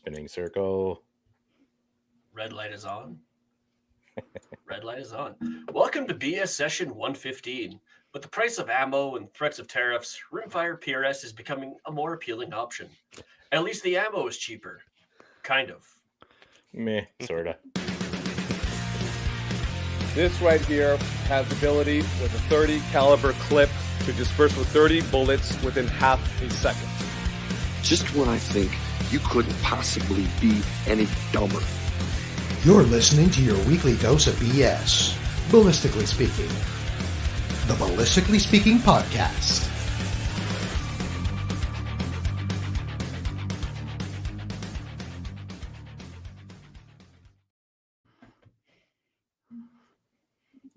Spinning circle. Red light is on. Red light is on. Welcome to BS session 115. With the price of ammo and threats of tariffs, rimfire PRS is becoming a more appealing option. At least the ammo is cheaper. Kind of. Meh, sorta. This right here has the ability with a 30 caliber clip to disperse with 30 bullets within half a second. Just when I think you couldn't possibly be any dumber. You're listening to your weekly dose of BS, Ballistically Speaking. The Ballistically Speaking Podcast.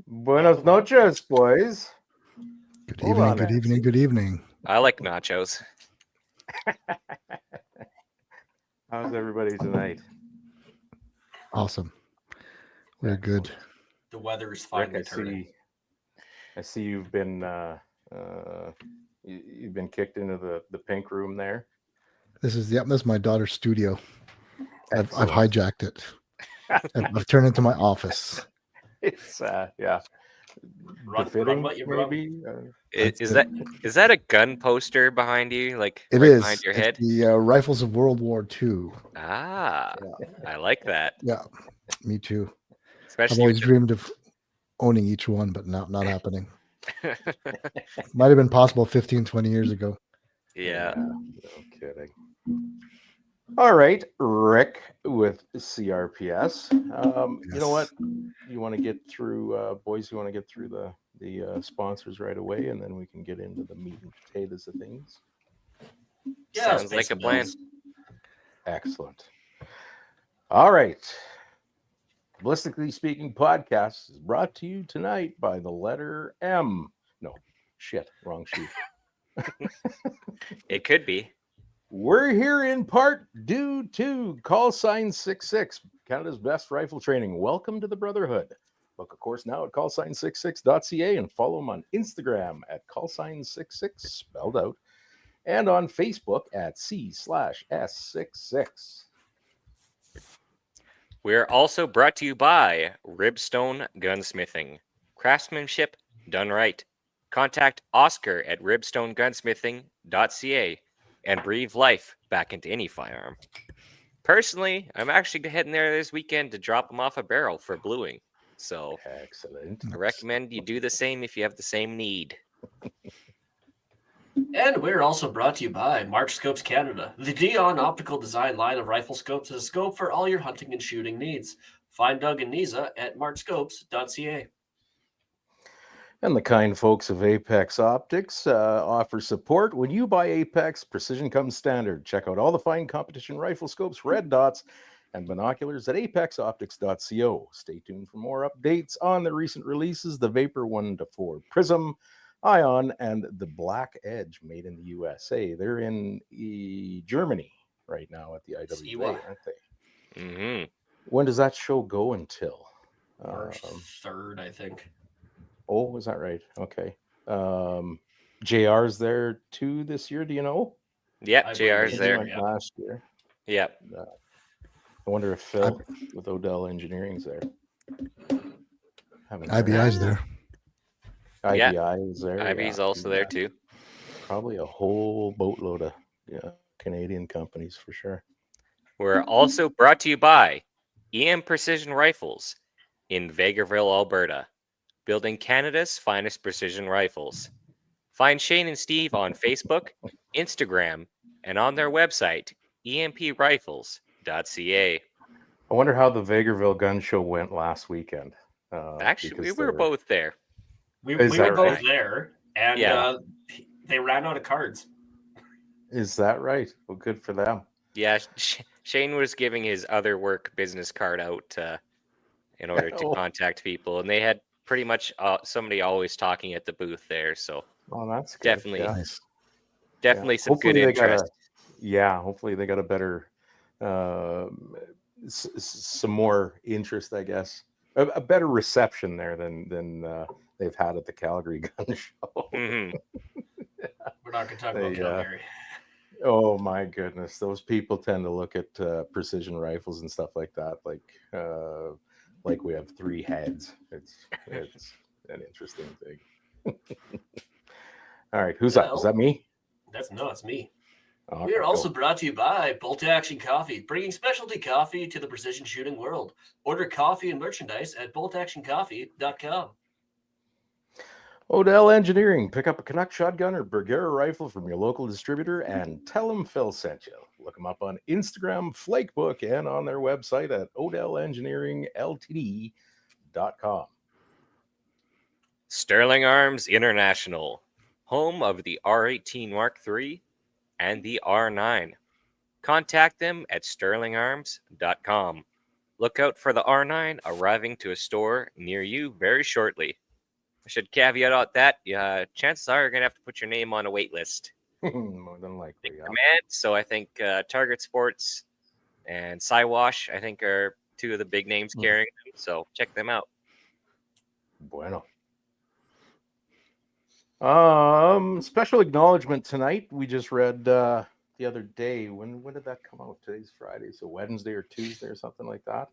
Buenos noches, boys. Good Hold evening, on, good Nancy. evening, good evening. I like nachos. How's everybody tonight? Awesome. We're good. The weather is Rick, finally turning. I see you've been you've been kicked into the pink room there. This is my daughter's studio. I've Excellent. hijacked it. I've turned it into my office. It's yeah. Run Befitting, what you run. maybe. Is that a gun poster behind you, like It right is. behind your It's head? the rifles of World War II. Ah, I like that. Yeah, me too. I've Especially always with dreamed of owning each one, but not happening. Might have been possible 15, 20 years ago. yeah. No kidding. All right, Rick with CRPS. You know what? You want to get through, boys. You want to get through the sponsors right away, and then we can get into the meat and potatoes of things. Yeah, let's Sounds pay like a some plan. bills. Excellent. All right. Ballistically Speaking Podcast is brought to you tonight by the letter M. No, shit, wrong sheet. It could be. We're here in part due to Call Sign 66, Canada's best rifle training. Welcome to the Brotherhood. Book a course now at callsign66.ca and follow them on Instagram at callsign66, spelled out, and on Facebook at C/S66. We're also brought to you by Ribstone Gunsmithing. Craftsmanship done right. Contact Oscar at ribstonegunsmithing.ca and breathe life back into any firearm. Personally, I'm actually heading there this weekend to drop them off a barrel for bluing. So Excellent. I recommend you do the same if you have the same need. And we're also brought to you by March Scopes Canada. The Dion optical design line of rifle scopes is a scope for all your hunting and shooting needs. Find Doug and Nisa at marchscopes.ca. And the kind folks of Apex Optics offer support. When you buy Apex, precision comes standard. Check out all the fine competition rifle scopes, red dots, and binoculars at apexoptics.co. Stay tuned for more updates on the recent releases, the Vapor 1-4 Prism, Ion, and the Black Edge made in the USA. They're in Germany right now at the IWA, Siwa. aren't they? Mm-hmm. When does that show go until? March 3rd, I think. Oh, is that right? Okay. JR's there too this year. Do you know? Yep, I JR's believe there. so. Went last year. Yep. I wonder if Phil with Odell Engineering's there. Haven't heard. IBI's there. Yeah. IBI is there. IB's yeah. also there too. Probably a whole boatload of Canadian companies for sure. We're also brought to you by EM Precision Rifles in Vegreville, Alberta, building Canada's finest precision rifles. Find Shane and Steve on Facebook, Instagram, and on their website, emprifles.ca. I wonder how the Vegreville gun show went last weekend. Actually, we because were both there. We Is were that both right? there, and Yeah. they ran out of cards. Is that right? Well, good for them. Yeah, Shane was giving his other work business card out in order to Oh. contact people, and they had pretty much somebody always talking at the booth there. So Oh, that's good. Definitely. Yeah. Nice. definitely some Hopefully good they got interest. hopefully they got a better, some more interest, I guess, a better reception there than they've had at the Calgary Gun Show. Mhm. We're not going to talk about They, Calgary. Oh my goodness, those people tend to look at precision rifles and stuff like we have three heads. It's an interesting thing. All right, who's up? Is that me? It's me. All We are right, also go. brought to you by Bolt Action Coffee, bringing specialty coffee to the precision shooting world. Order coffee and merchandise at boltactioncoffee.com. Odell Engineering. Pick up a Canuck shotgun or Bergera rifle from your local distributor and tell them Phil sent you. Look them up on Instagram, Flakebook, and on their website at odellengineeringltd.com. Sterling Arms International, home of the R18 Mark III and the R9. Contact them at sterlingarms.com. Look out for the R9 arriving to a store near you very shortly. I should caveat out that chances are you're going to have to put your name on a wait list. More than likely, yeah. Command, so I think Target Sports and Cywash, I think, are two of the big names carrying them. So check them out. Bueno. Special acknowledgement tonight. We just read the other day. When did that come out? Today's Friday, so Wednesday or Tuesday or something like that.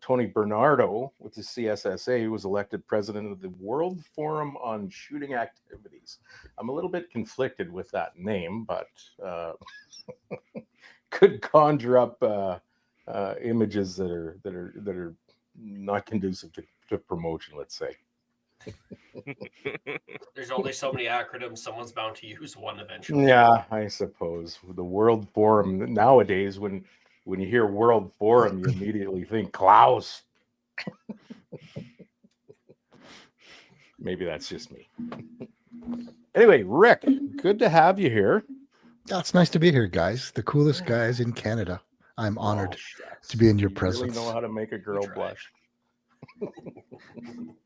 Tony Bernardo with the CSSA was elected president of the World Forum on Shooting Activities. I'm a little bit conflicted with that name, but could conjure up images that are not conducive to promotion, let's say. There's only so many acronyms. Someone's bound to use one eventually. Yeah, I suppose the World Forum nowadays, when you hear World Forum, you immediately think Klaus. Maybe that's just me. Anyway, Rick, good to have you here. It's nice to be here, guys. The coolest guys in Canada. I'm honored to be in your presence. Really know how to make a girl blush.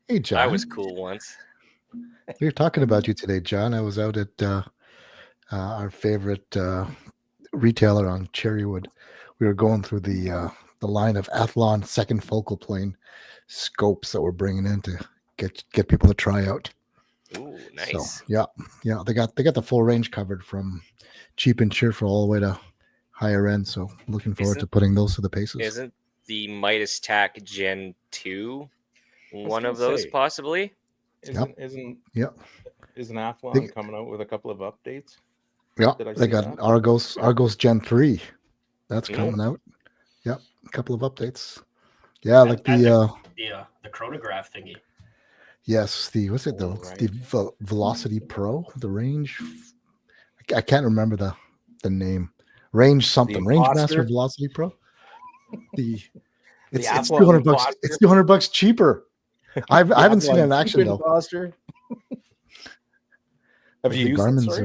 Hey, John. I was cool once. We were talking about you today, John. I was out at our favorite retailer on Cherrywood. We were going through the line of Athlon second focal plane scopes that we're bringing in to get people to try out. Ooh, nice. So, yeah, they got the full range covered from cheap and cheerful all the way to higher end. So looking forward to putting those to the paces. Isn't the Midas TAC Gen 2 one of those possibly? Isn't Athlon coming out with a couple of updates? Yeah, they got Argos Gen 3. That's coming out. Yep, a couple of updates. Yeah, like the chronograph thingy. Yes, the Velocity Pro, the range. I can't remember the name. Range something. Range Master Velocity Pro. It's $200. It's $200 cheaper. I haven't seen it in action though. Have you used Garmin's?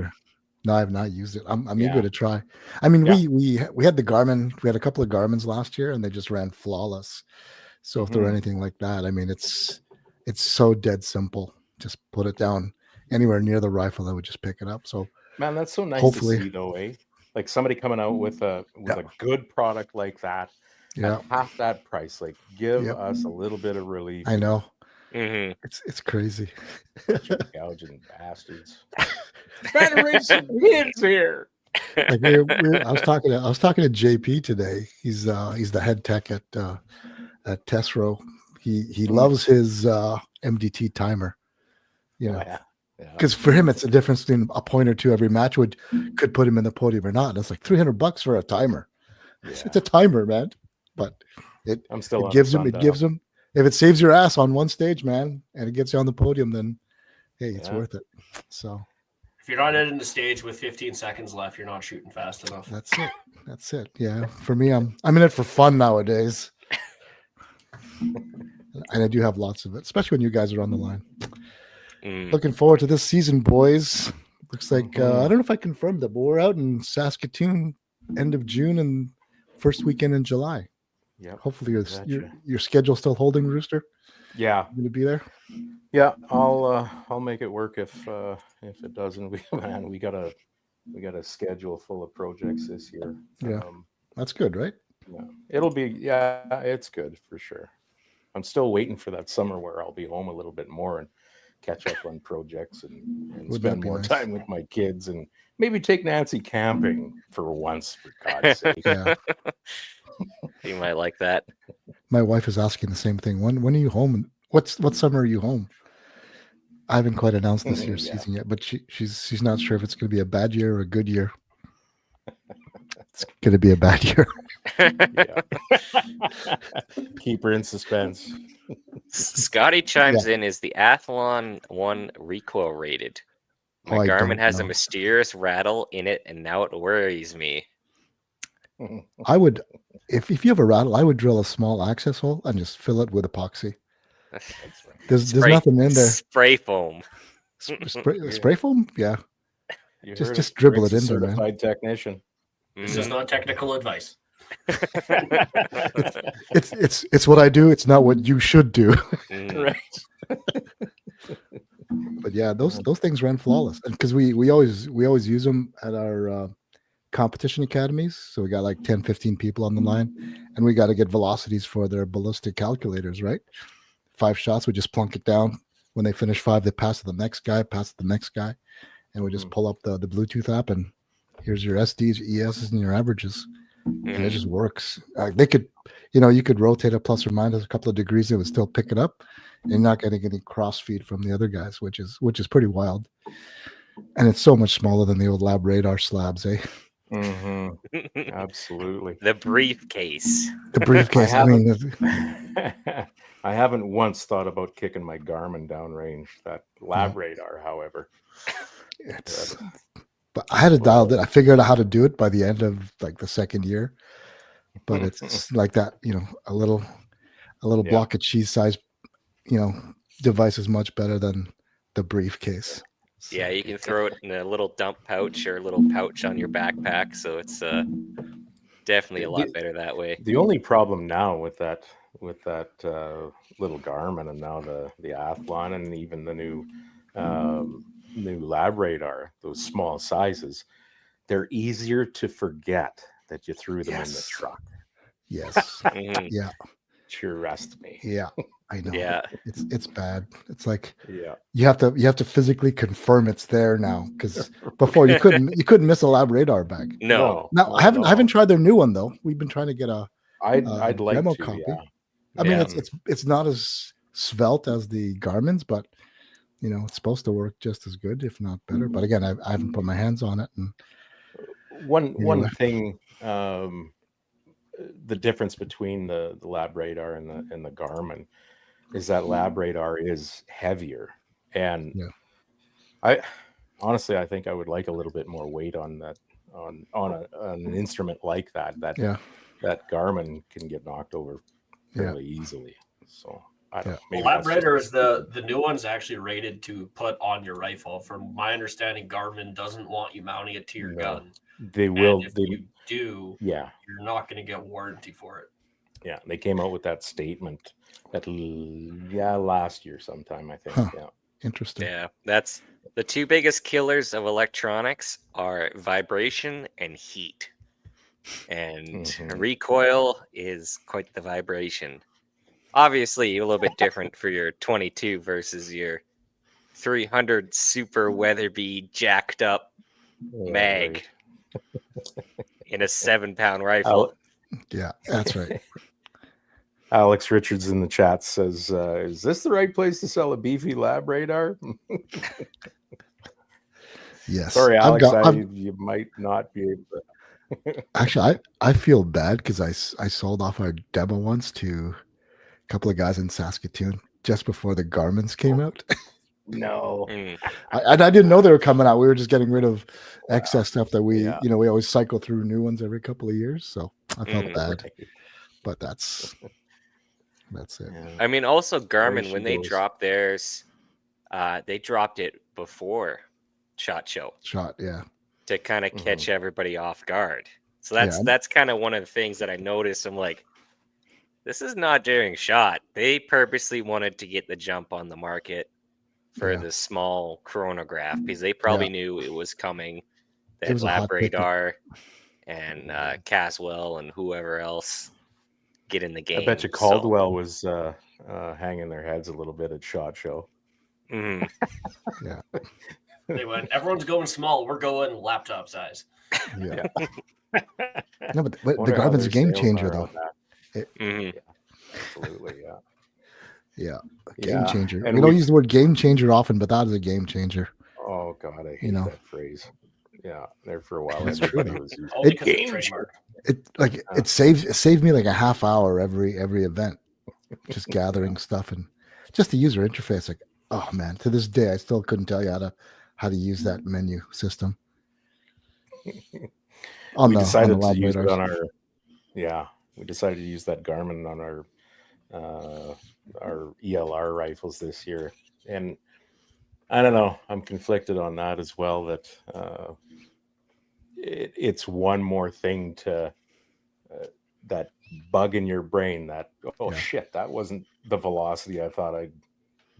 No, I have not used it. I'm eager to try. I mean, we had the Garmin. We had a couple of Garmins last year, and they just ran flawless. So if there were anything like that, I mean, it's so dead simple. Just put it down anywhere near the rifle, I would just pick it up. So man, that's so nice to see, though, eh? Like somebody coming out with a good product like that. Yeah, at half that price. Like, give us a little bit of relief. I know. Mm-hmm. It's crazy. Gouging bastards. Trying to raise some kids here. Like I was talking to JP today. He's the head tech at Tesro. He loves his MDT timer. You know, because for him it's a difference between a point or two every match could put him in the podium or not. And it's like $300 for a timer. Yeah. It's a timer, man. But it gives him. If it saves your ass on one stage, man, and it gets you on the podium, then hey, it's worth it. So if you're not in the stage with 15 seconds left, you're not shooting fast enough. That's it. Yeah. For me, I'm in it for fun nowadays. And I do have lots of it, especially when you guys are on the line. Looking forward to this season, boys. Looks like I don't know if I confirmed that, but we're out in Saskatoon end of June and first weekend in July. Yeah. Hopefully your schedule's still holding, Rooster. Yeah. You gonna be there? Yeah, I'll make it work if it doesn't. We got a schedule full of projects this year. Yeah. That's good, right? Yeah. It'll be it's good for sure. I'm still waiting for that summer where I'll be home a little bit more and catch up on projects and Wouldn't that spend be more nice? time with my kids and maybe take Nancy camping for once, for God's sake. Yeah. You might like that. My wife is asking the same thing. When are you home? What summer are you home? I haven't quite announced this year's Yeah. season yet, but she's not sure if it's going to be a bad year or a good year. It's going to be a bad year. Yeah. Keep her in suspense. Scotty chimes in, is the Athlon 1 recoil rated? My Oh, I Garmin don't has a know. mysterious rattle in it, and now it worries me. I would, if you have a rattle, I would drill a small access hole and just fill it with epoxy. There's nothing in there. Spray foam. Spray foam? Yeah. You Just heard just it. dribble Rick's it a in there, man. certified technician. This is not technical advice. It's what I do. It's not what you should do. Right. But yeah, those things ran flawless, and because we always use them at our competition academies. So we got like 10, 15 people on the line, and we got to get velocities for their ballistic calculators, right? 5 shots, we just plunk it down. When they finish 5, they pass to the next guy, and we just pull up the Bluetooth app, and here's your SDs, your ESs, and your averages. And it just works. They could, you could rotate it plus or minus a couple of degrees, it would still pick it up. And you're not getting any cross feed from the other guys, which is pretty wild. And it's so much smaller than the old lab radar slabs, eh? Absolutely. The briefcase. The briefcase. I haven't once thought about kicking my Garmin downrange. That lab radar, however, but I had it dialed in. I figured out how to do it by the end of like the second year. But it's like that, a little block of cheese size, device is much better than the briefcase. Yeah, you can throw it in a little dump pouch or a little pouch on your backpack, so it's definitely a lot better that way. The only problem now with that little Garmin and now the Athlon and even the new lab radar, those small sizes, they're easier to forget that you threw them in the truck. Yes. Yeah. Trust me. Yeah, I know. Yeah, it's bad. It's like Yeah, you have to physically confirm it's there now, because before you couldn't miss a lab radar bag. no. Now I haven't tried their new one though. We've been trying to get a I'd like demo to. copy. Yeah. I mean, it's not as svelte as the Garmin's, but it's supposed to work just as good, if not better. But again, I haven't put my hands on it. And one thing, the difference between the lab radar and the Garmin is that lab radar is heavier, and I honestly I think I would like a little bit more weight on that on an instrument like that. That Garmin can get knocked over fairly easily. So I don't know. The lab radar is the new one's actually rated to put on your rifle. From my understanding, Garmin doesn't want you mounting it to your gun. They will. And if you do, yeah, you're not going to get warranty for it. Yeah, they came out with that statement that last year sometime, I think. Yeah. Interesting. Yeah, that's the two biggest killers of electronics are vibration and heat. And recoil is quite the vibration. Obviously, a little bit different for your 22 versus your 300 super Weatherby jacked up mag in a 7-pound rifle. Yeah, that's right. Alex Richards in the chat says, is this the right place to sell a beefy lab radar? Yes. Sorry, Alex, you might not be able to. Actually, I feel bad because I sold off our demo once to a couple of guys in Saskatoon just before the Garmin's came out. No. I didn't know they were coming out. We were just getting rid of excess stuff that we always cycle through new ones every couple of years. So I felt bad, but that's it. Yeah. I mean, also Garmin, when they dropped theirs, they dropped it before SHOT Show. Yeah. To kind of catch everybody off guard. So that's kind of one of the things that I noticed. I'm like, this is not during SHOT. They purposely wanted to get the jump on the market for the small chronograph because they probably knew it was coming. That lab radar and Caswell and whoever else get in the game. I bet you Caldwell was hanging their heads a little bit at SHOT Show. Mhm. Yeah. They went, everyone's going small. We're going laptop size. Yeah. No, but the Wonder how Garmin's a their game sales changer, are though. on that. Mhm. Absolutely, yeah. Yeah, game Yeah, changer. and We don't we've- use the word game changer often, but that is a game changer. Oh God, I You hate know. that phrase. Yeah, there for a while, It's true, everybody though. was using All It- because it's game trademark. It saved me like a half hour every event, just gathering stuff and just the user interface. Like, oh man, to this day I still couldn't tell you how to use that menu system. On we the decided to lab use it radars. on our. Yeah, we decided to use that Garmin on our ELR rifles this year, and I don't know. I'm conflicted on that as well. That it's one more thing to that bug in your brain that Yeah. shit, that wasn't the velocity I thought I'd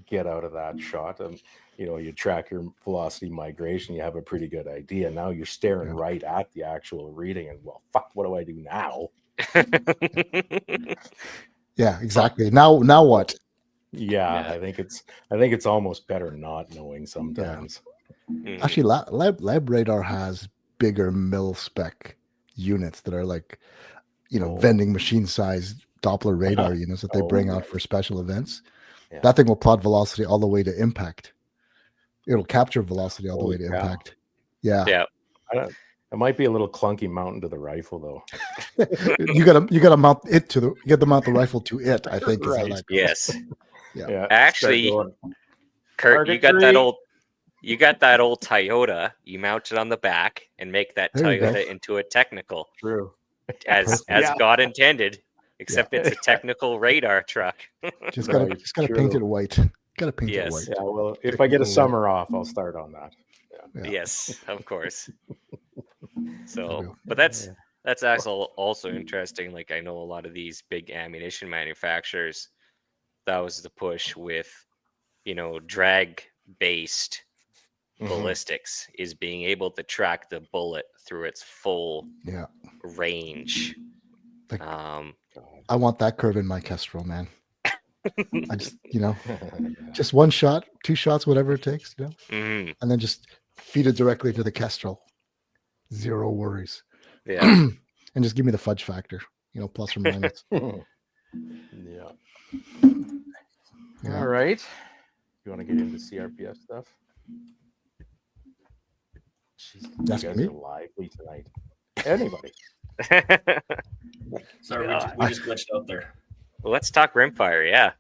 get out of that shot. And you track your velocity migration, you have a pretty good idea. Now you're staring Yeah. right at the actual reading, and well, fuck, what do I do now? Yeah, exactly. Now what? Yeah, Yeah. I think it's almost better not knowing sometimes. Mhm. Actually, lab radar has bigger mil spec units that are like, Oh. vending machine sized Doppler radar units that they Oh, bring out right. for special events. Yeah. That thing will plot velocity all the way to impact. It'll capture velocity all the Holy way to cow. impact. Yeah. Yeah. It might be a little clunky mounting to the rifle though. you gotta mount it to the mount the rifle to it, I think is how Right. that goes. Yes. Yeah. Yeah. Actually, start going, Kurt, Target you got three. that old Toyota. You mount it on the back and make that There you go. Toyota into a technical, True. as Yeah. God intended. Except it's a technical radar truck. Just Right, gotta paint true. it white. Gotta paint it Yes. white. Yeah, well, if I get a Technical summer off, I'll start on that. Yeah. Yes, of course. There So, we go. but that's also interesting. Like, I know a lot of these big ammunition manufacturers, that was the push with, drag based Mhm. ballistics, is being able to track the bullet through its full Yeah. range. Like- Um, I want that curve in my Kestrel, man. I just, just one shot, 2 shots, whatever it takes, mhm, and then just feed it directly to the Kestrel. Zero worries. yeah. And just give me the fudge factor, plus or minus. Yeah. Yeah. All right. You want to get into CRPS stuff? Jeez, That's you guys me? are lively tonight. Anybody? Sorry, God. we just glitched out there. Let's talk rimfire. Yeah.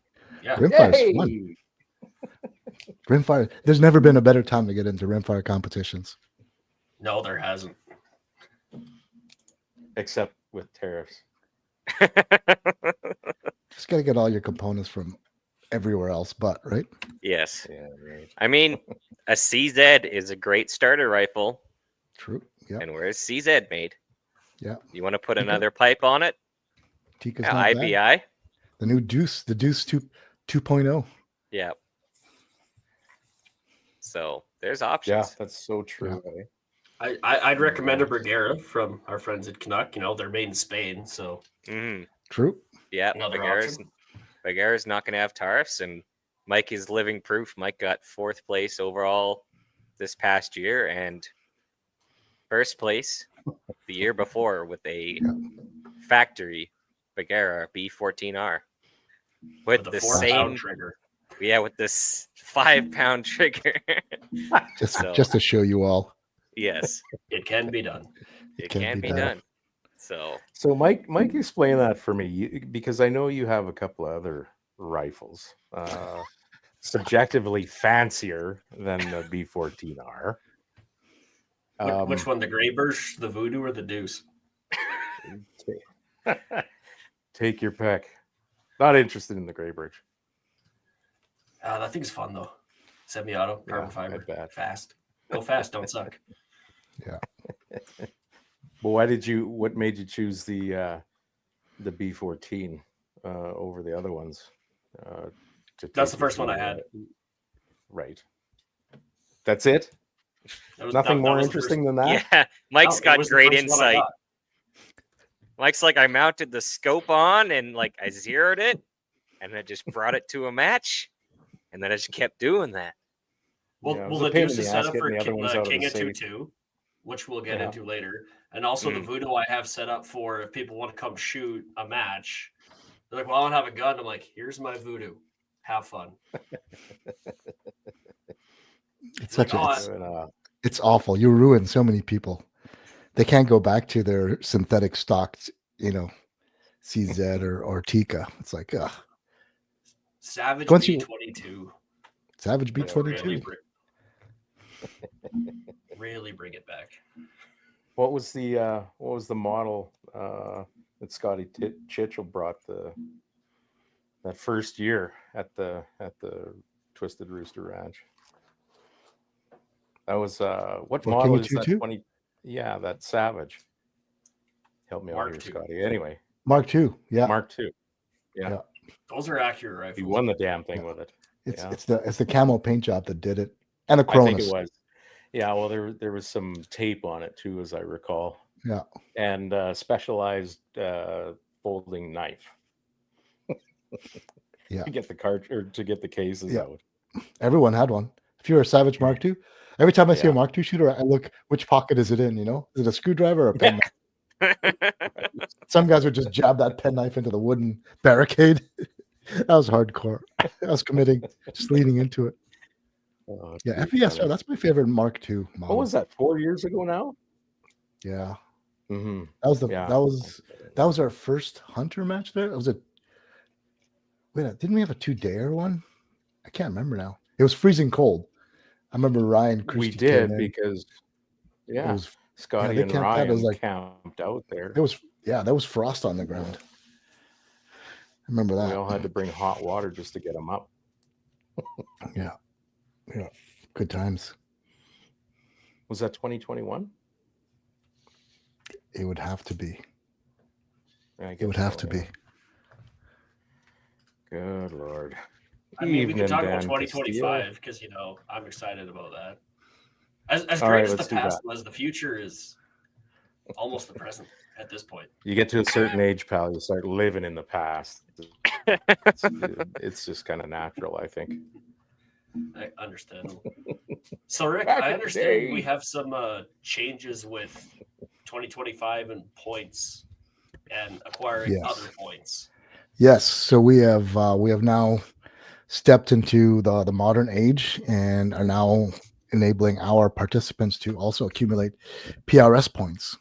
Yeah. Rimfire's fun. Rimfire. There's never been a better time to get into rimfire competitions. No, there hasn't. Except with tariffs. Just got to get all your components from everywhere else, but right? Yes. Yeah, right. I mean, a CZ is a great starter rifle. True. Yeah. And where's CZ made? Yeah. You want to put Okay. another pipe on it? Tika's Yeah, not bad. IBI. The new Deuce, the Deuce 2.0. Yeah. So there's Yeah, options. that's so true. Eh? I'd recommend a Brigera from our friends at Canuck. They're made in Spain, so Mhm. True. Yeah. Another Bagheera's not going to have tariffs, and Mike is living proof. Mike got 4th place overall this past year and 1st place the year before with a factory Bagheera B14R with with the a 4-pound same, trigger. with this 5-pound trigger. Just to show you all. Yes, It can be done. it can be done. So So Mike, explain that for me, because I know you have a couple of other rifles, subjectively fancier than the B14R. Which one, the Grey Birch, the Voodoo, or the Deuce? Take your pick. Not interested in the Grey Birch. That thing's fun though. Semi-auto, carbon I fiber, bet. fast. Go fast, don't suck. But what made you choose the B14 over the other ones? That's the first one I had. Right. That's it? Nothing more interesting than that? yeah, Mike's got great one I insight. got. Mike's like, I mounted the scope on and I zeroed it and I just brought it to a match and then I just kept doing that. Well, Yeah, it well, was a the pain in Deuce the is set ass up getting for the other ones out of King the of city. 2-2, which we'll get Yeah. into later. And also the Voodoo I have set up for if people want to come shoot a match. They're like, well, I don't have a gun. I'm like, here's my Voodoo. Have fun. It's Like, such a, oh, it's, And, it's awful. You ruin so many people. They can't go back to their synthetic stocked, CZ or Tika. It's like, Savage Once you- B22. Savage Yeah, B22. Really bring it back. what was the model that Scotty Chitchell brought that first year at the Twisted Rooster Ranch? That was what Well, model King of is that? 22? 20? Yeah, that Savage. Help me Mark out here, II. Scotty. Anyway, Mark II. Yeah. Mark II. Yeah. Yeah. Those are accurate rifles. He won the damn thing Yeah. with it. It's the camo paint job that did it. And the I think Cronus. it was. Yeah, well, there was some tape on it too, as I recall. Yeah. And specialized folding knife. Yeah. To get the to get the cases out. Everyone had one. If you're a Savage Mark II, every time I see a Yeah. Mark II shooter, I look which pocket is it in, Is it a screwdriver or a pen knife? Some guys would just jab that pen knife into the wooden barricade. That was hardcore. I was committing, just leaning into it. Oh, it's Yeah, too FESR, funny. that's my favorite Mark II model. What was that? 4 years ago now? Yeah. Mm-hmm. That was Yeah. that was our first hunter match there. It was didn't we have a 2-dayer one? I can't remember now. It was freezing cold. I remember Ryan Christie We did came in. because It yeah, was Scotty they and camped out. It Ryan was like- camped out there. there was frost on the ground. I remember that. We all had to bring hot water just to get them up. Yeah. Good times. Was that 2021? It would have to be. I It guess would have so, to yeah. be. Good Lord. I mean, we Evening, can talk about Dan 2025 because I'm excited about that. As All great right, as the let's do past was, the future is almost the present at this point. You get to a certain age, pal, you start living in the past. It's just kind of natural, I think. I understand. So, Rick, Back I in the understand day. we have some changes with 2025 and points and acquiring Yes. other points. Yes. So we have now stepped into the modern age and are now enabling our participants to also accumulate PRS points.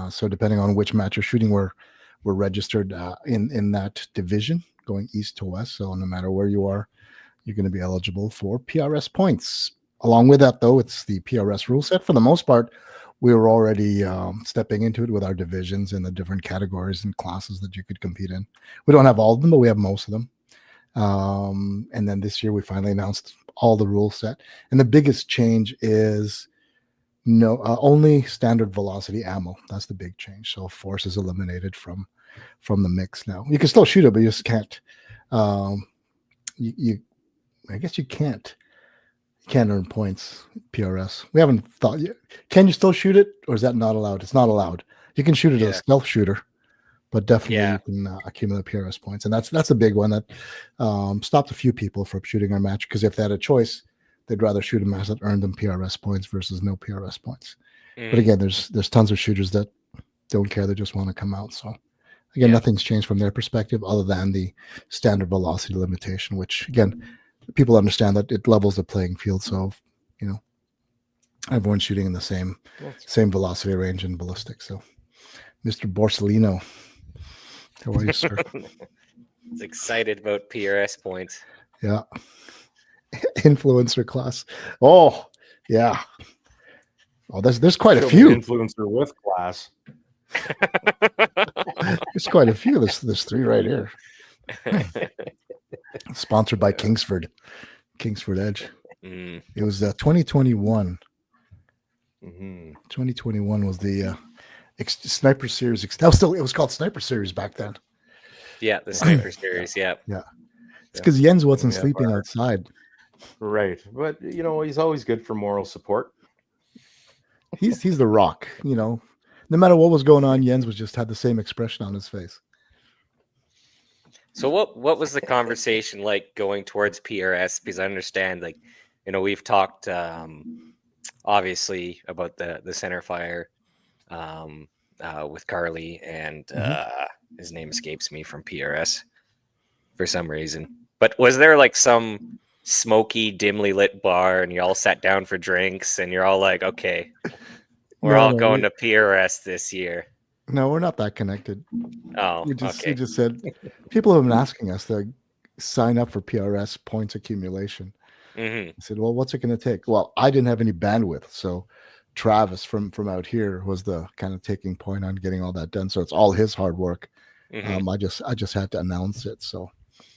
So depending on which match you're shooting, we're registered in that division going east to west. So no matter where you are, you're going to be eligible for PRS points. Along with that, though, it's the PRS rule set. For the most part, we were already stepping into it with our divisions and the different categories and classes that you could compete in. We don't have all of them, but we have most of them. And then this year we finally announced all the rule set. And the biggest change is only standard velocity ammo. That's the big change. So force is eliminated from the mix now. You can still shoot it, but you just can't. I guess you can't. You can't earn points PRS. We haven't thought yet. Can you still shoot it, or is that not allowed? It's not allowed. You can shoot it as a stealth shooter, but definitely you can accumulate PRS points, and that's a big one that stopped a few people from shooting our match, because if they had a choice, they'd rather shoot a match that earned them PRS points versus no PRS points. But again, there's tons of shooters that don't care; they just want to come out. So again, nothing's changed from their perspective other than the standard velocity limitation, which again, people understand that it levels the playing field. So everyone's shooting in the same velocity range in ballistics. So, Mr. Borsellino, how are you, sir? It's excited about PRS points. Yeah. Influencer class. Oh, yeah. Oh, there's quite a few. Influencer with class. There's quite a few. There's 3 right here. Sponsored by Kingsford Edge. It was 2021. 2021 was the Sniper Series. It was called Sniper Series back then. Yeah, the Sniper Series. Yeah. Yeah. It's because Jens wasn't sleeping outside. Right. But, he's always good for moral support. He's the rock, No matter what was going on, Jens had the same expression on his face. So what was the conversation like going towards PRS? Because I understand, like, we've talked obviously about the center fire with Carly, and his name escapes me from PRS for some reason. But was there like some smoky, dimly lit bar, and you all sat down for drinks, and you're all like, okay, we're all going to PRS this year? No, we're not that connected. Oh, We okay. just said people have been asking us to sign up for PRS points accumulation. Mm-hmm. I said, well, what's it going to take? Well, I didn't have any bandwidth, so Travis from out here was the kind of taking point on getting all that done. So it's all his hard work. Mm-hmm. I just had to announce it. So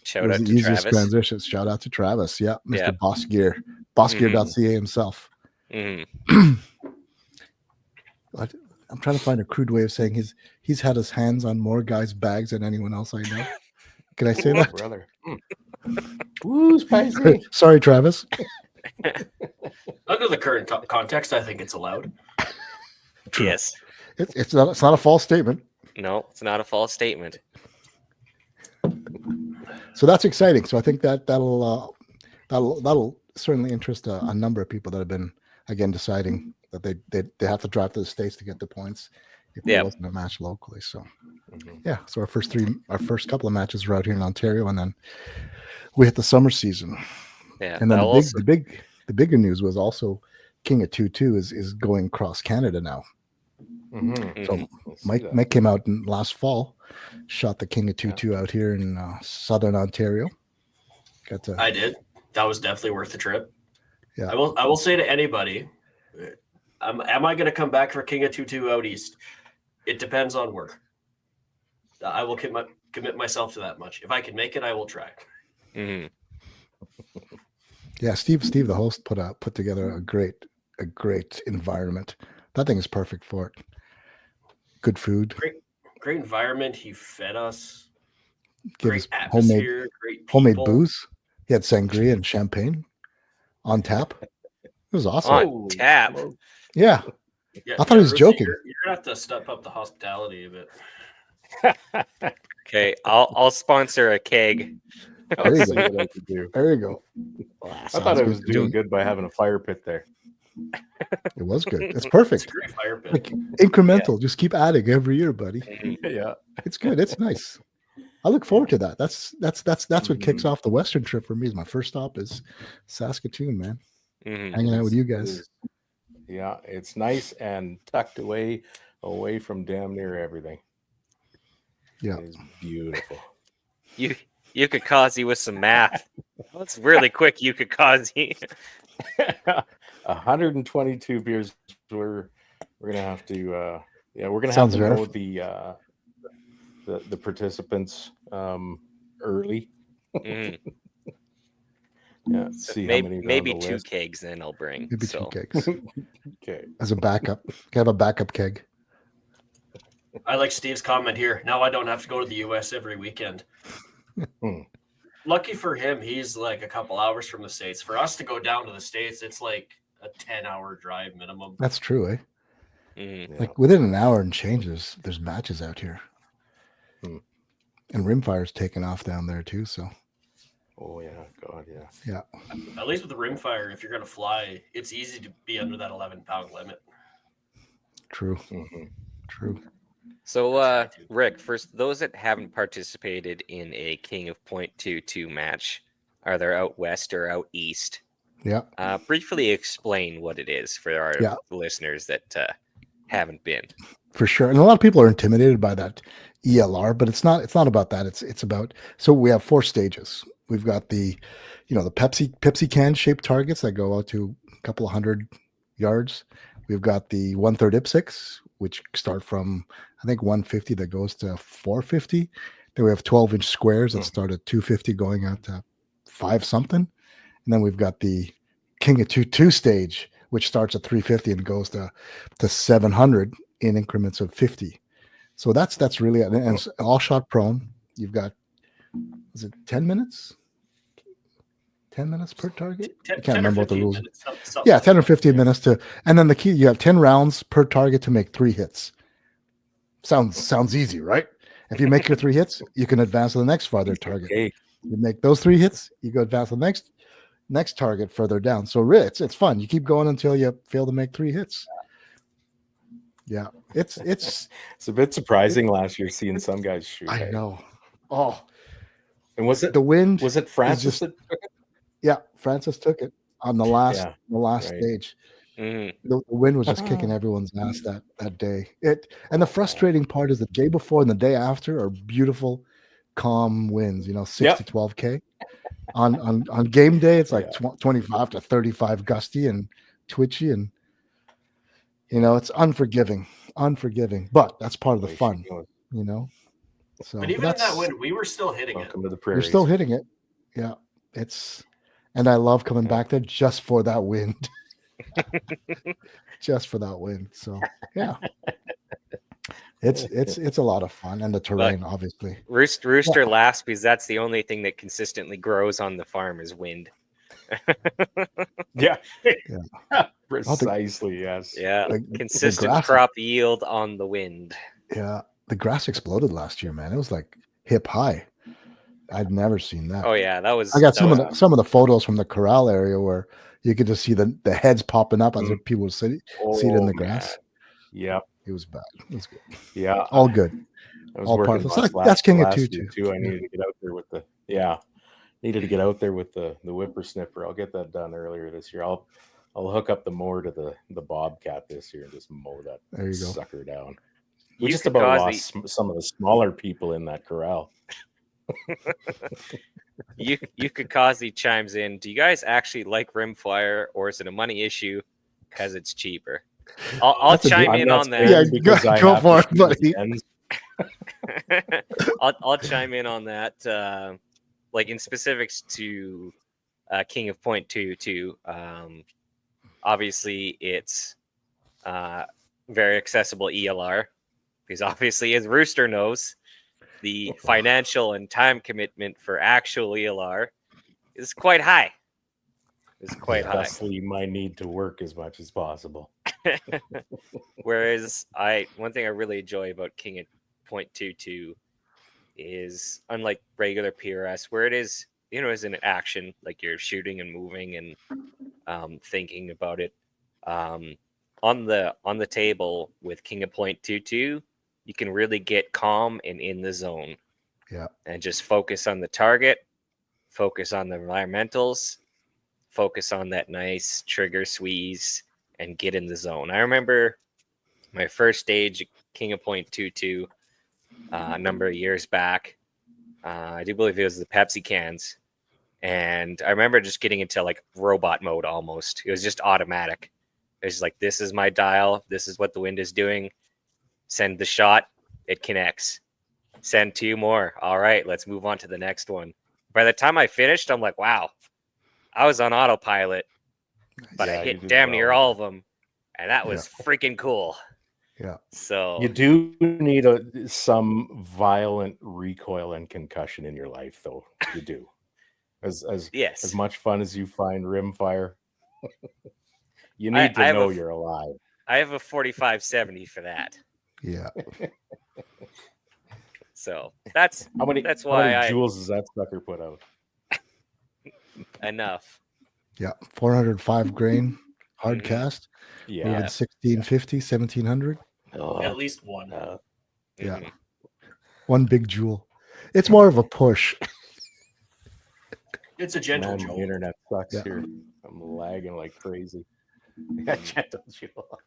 Shout it was out the to easiest Travis. transition. Shout out to Travis. Yeah, Mr. Yeah. Boss Gear, bossgear.ca himself. Mm-hmm. I'm trying to find a crude way of saying he's had his hands on more guys' bags than anyone else I know. Can I say that? Brother. Woo, spicy. Sorry, Travis. Under the current context, I think it's allowed. True. Yes. It's not a false statement. No, it's not a false statement. So that's exciting. So I think that'll certainly interest a number of people that have been again deciding that they have to drive to the States to get the points if there wasn't a match locally. So yeah, so our first couple of matches are out here in Ontario, and then we hit the summer season. Yeah, and then the bigger news was also King of 2-2 is going across Canada now. Mm-hmm. So Mike came out last fall, shot the King of 2-2 out here in southern Ontario. I did. That was definitely worth the trip. Yeah, I will say to anybody, am I going to come back for King of 2-2 out east? It depends on work. I will commit myself to that much. If I can make it, I will try. Mm-hmm. Yeah, Steve, the host, put together a great environment. That thing is perfect for it. Good food, great environment. He fed us. Give great us atmosphere. Great people. homemade booze. He had sangria and champagne on tap. It was awesome. On tap. Yeah. I thought he was joking. You're gonna have to step up the hospitality a bit. Okay, I'll sponsor a keg. There you See go. what I could do. There you go. I thought I was doing good by having a fire pit there. It was good. It's perfect. It's a great fire pit. Like incremental. Just keep adding every year, buddy. Yeah, It's good. It's nice. I look forward to that. That's what kicks off the Western trip for me. Is my first stop is Saskatoon, man. Mm-hmm. Hanging out with you guys. Yeah, it's nice and tucked away from damn near everything. Yeah, it's beautiful. You could cause you with some math. That's really quick. You could cause you 122 beers. We're gonna have to we're gonna Sounds have to know rough. the participants early. Mm-hmm. Yeah, see maybe, how many maybe are on the 2 list. kegs, then I'll bring. maybe so. 2 kegs Okay. as a backup. Have a backup keg. I like Steve's comment here. Now I don't have to go to the U.S. every weekend. Lucky for him, he's like a couple hours from the States. For us to go down to the States, it's like a 10-hour drive minimum. That's true, eh? Mm-hmm. Like within an hour and changes, there's matches out here. And Rimfire's taken off down there too. So. Oh yeah, God, yeah. Yeah. At least with the Rimfire, if you're going to fly, it's easy to be under that 11-pound limit. True. Mm-hmm. True. So, Rick, for those that haven't participated in a King of Point 2-2 match, either out west or out east, Yeah. Briefly explain what it is for our listeners that haven't been. For sure. And a lot of people are intimidated by that ELR, but it's not about that. It's about, so we have 4 stages. We've got the Pepsi can shaped targets that go out to a couple of 100 yards. We've got the 1/3 IPSC, which start from, I think, 150 that goes to 450. Then we have 12-inch squares that start at 250 going out to 5 something. And then we've got the King of 2-2 stage, which starts at 350 and goes to 700 in increments of 50. So that's really, and it's all shot prone. You've got, is it 10 minutes? 10 minutes per target? I can't remember what the rules. Yeah, 10 or 15 minutes and then the key, you have 10 rounds per target to make 3 hits. Sounds easy, right? If you make your 3 hits, you can advance to the next farther target. Okay. You make those 3 hits, you go advance to the next target further down. So it's fun. You keep going until you fail to make 3 hits. Yeah, it's It's a bit surprising last year seeing some guys shoot. I know. Oh, And was it the wind? was it Francis just- that took it? Yeah, Francis took it on the last right. stage. Mhm. The wind was just kicking everyone's ass that day. And the frustrating part is the day before and the day after are beautiful, calm winds. 6 to 12K. On game day, it's like 25 to 35 gusty and twitchy, and it's unforgiving. But that's part of the fun. So, But even in that wind, we were still hitting it. Welcome to the you're prairies. still hitting it. Yeah, and I love coming back there just for that wind. Just for that wind. So yeah, it's a lot of fun, and the terrain, obviously. Rooster laughs because that's the only thing that consistently grows on the farm is wind. Yeah. Precisely. Yes. Yeah, The consistent grass- crop yield on the wind. Yeah, the grass exploded last year, man. It was like hip high. I'd never seen that. Oh yeah, that was. I got that some of the photos from the corral area where you could just see the heads popping up as if people were seated in the grass. Yeah. It was bad. It was good. Yeah. All good. I was all working part of it. last That's King of last Tutu. year, too. I needed to get out there with the whippersnipper. I'll get that done earlier this year. I'll hook up the mower to the Bobcat this year and just mow that There you go. sucker down. You We just could about cause lost some of the smaller people in that corral. You Kazi chimes in. Do you guys actually like Rimfire, or is it a money issue because it's cheaper? I'll That's a chime good- in on that. Yeah, because I go have for to it, buddy. shoot ends. I'll chime in on that. Like in specifics to King of Point 2. Obviously, it's very accessible ELR because obviously, as Rooster knows, the financial and time commitment for actual ELR is quite high. It's quite high. Thusly, my need to work as much as possible. Whereas one thing I really enjoy about King of Point 2 is unlike regular PRS, where it is, is an action, like you're shooting and moving and thinking about it. On the table with King of Point 2, you can really get calm and in the zone. Yeah. And just focus on the target, focus on the environmentals, focus on that nice trigger squeeze, and get in the zone. I remember my first stage, King of Point 2, a number of years back. I do believe it was the Pepsi cans. And I remember just getting into like robot mode almost. It was just automatic. It was like, this is my dial. This is what the wind is doing. Send the shot. It connects. Send 2 more. All right, let's move on to the next one. By the time I finished, I'm like, wow, I was on autopilot, but I Yeah, you hit did damn well. near all of them. And that was freaking cool. Yeah. So You do need some violent recoil and concussion in your life, though. You do. As yes. much fun as you find rimfire, you need to know you're alive. I have a 45-70 for that. Yeah. So that's How many why joules does that sucker put out? enough. Yeah. 405 grain hard Mhm. cast. Yeah. Moving 1650, 1700. Oh, At least one. Yeah. Mhm. One big jewel. It's more of a push. It's a gentle man, my jolt. internet sucks Yeah. here. I'm lagging like crazy. Gentle jewel.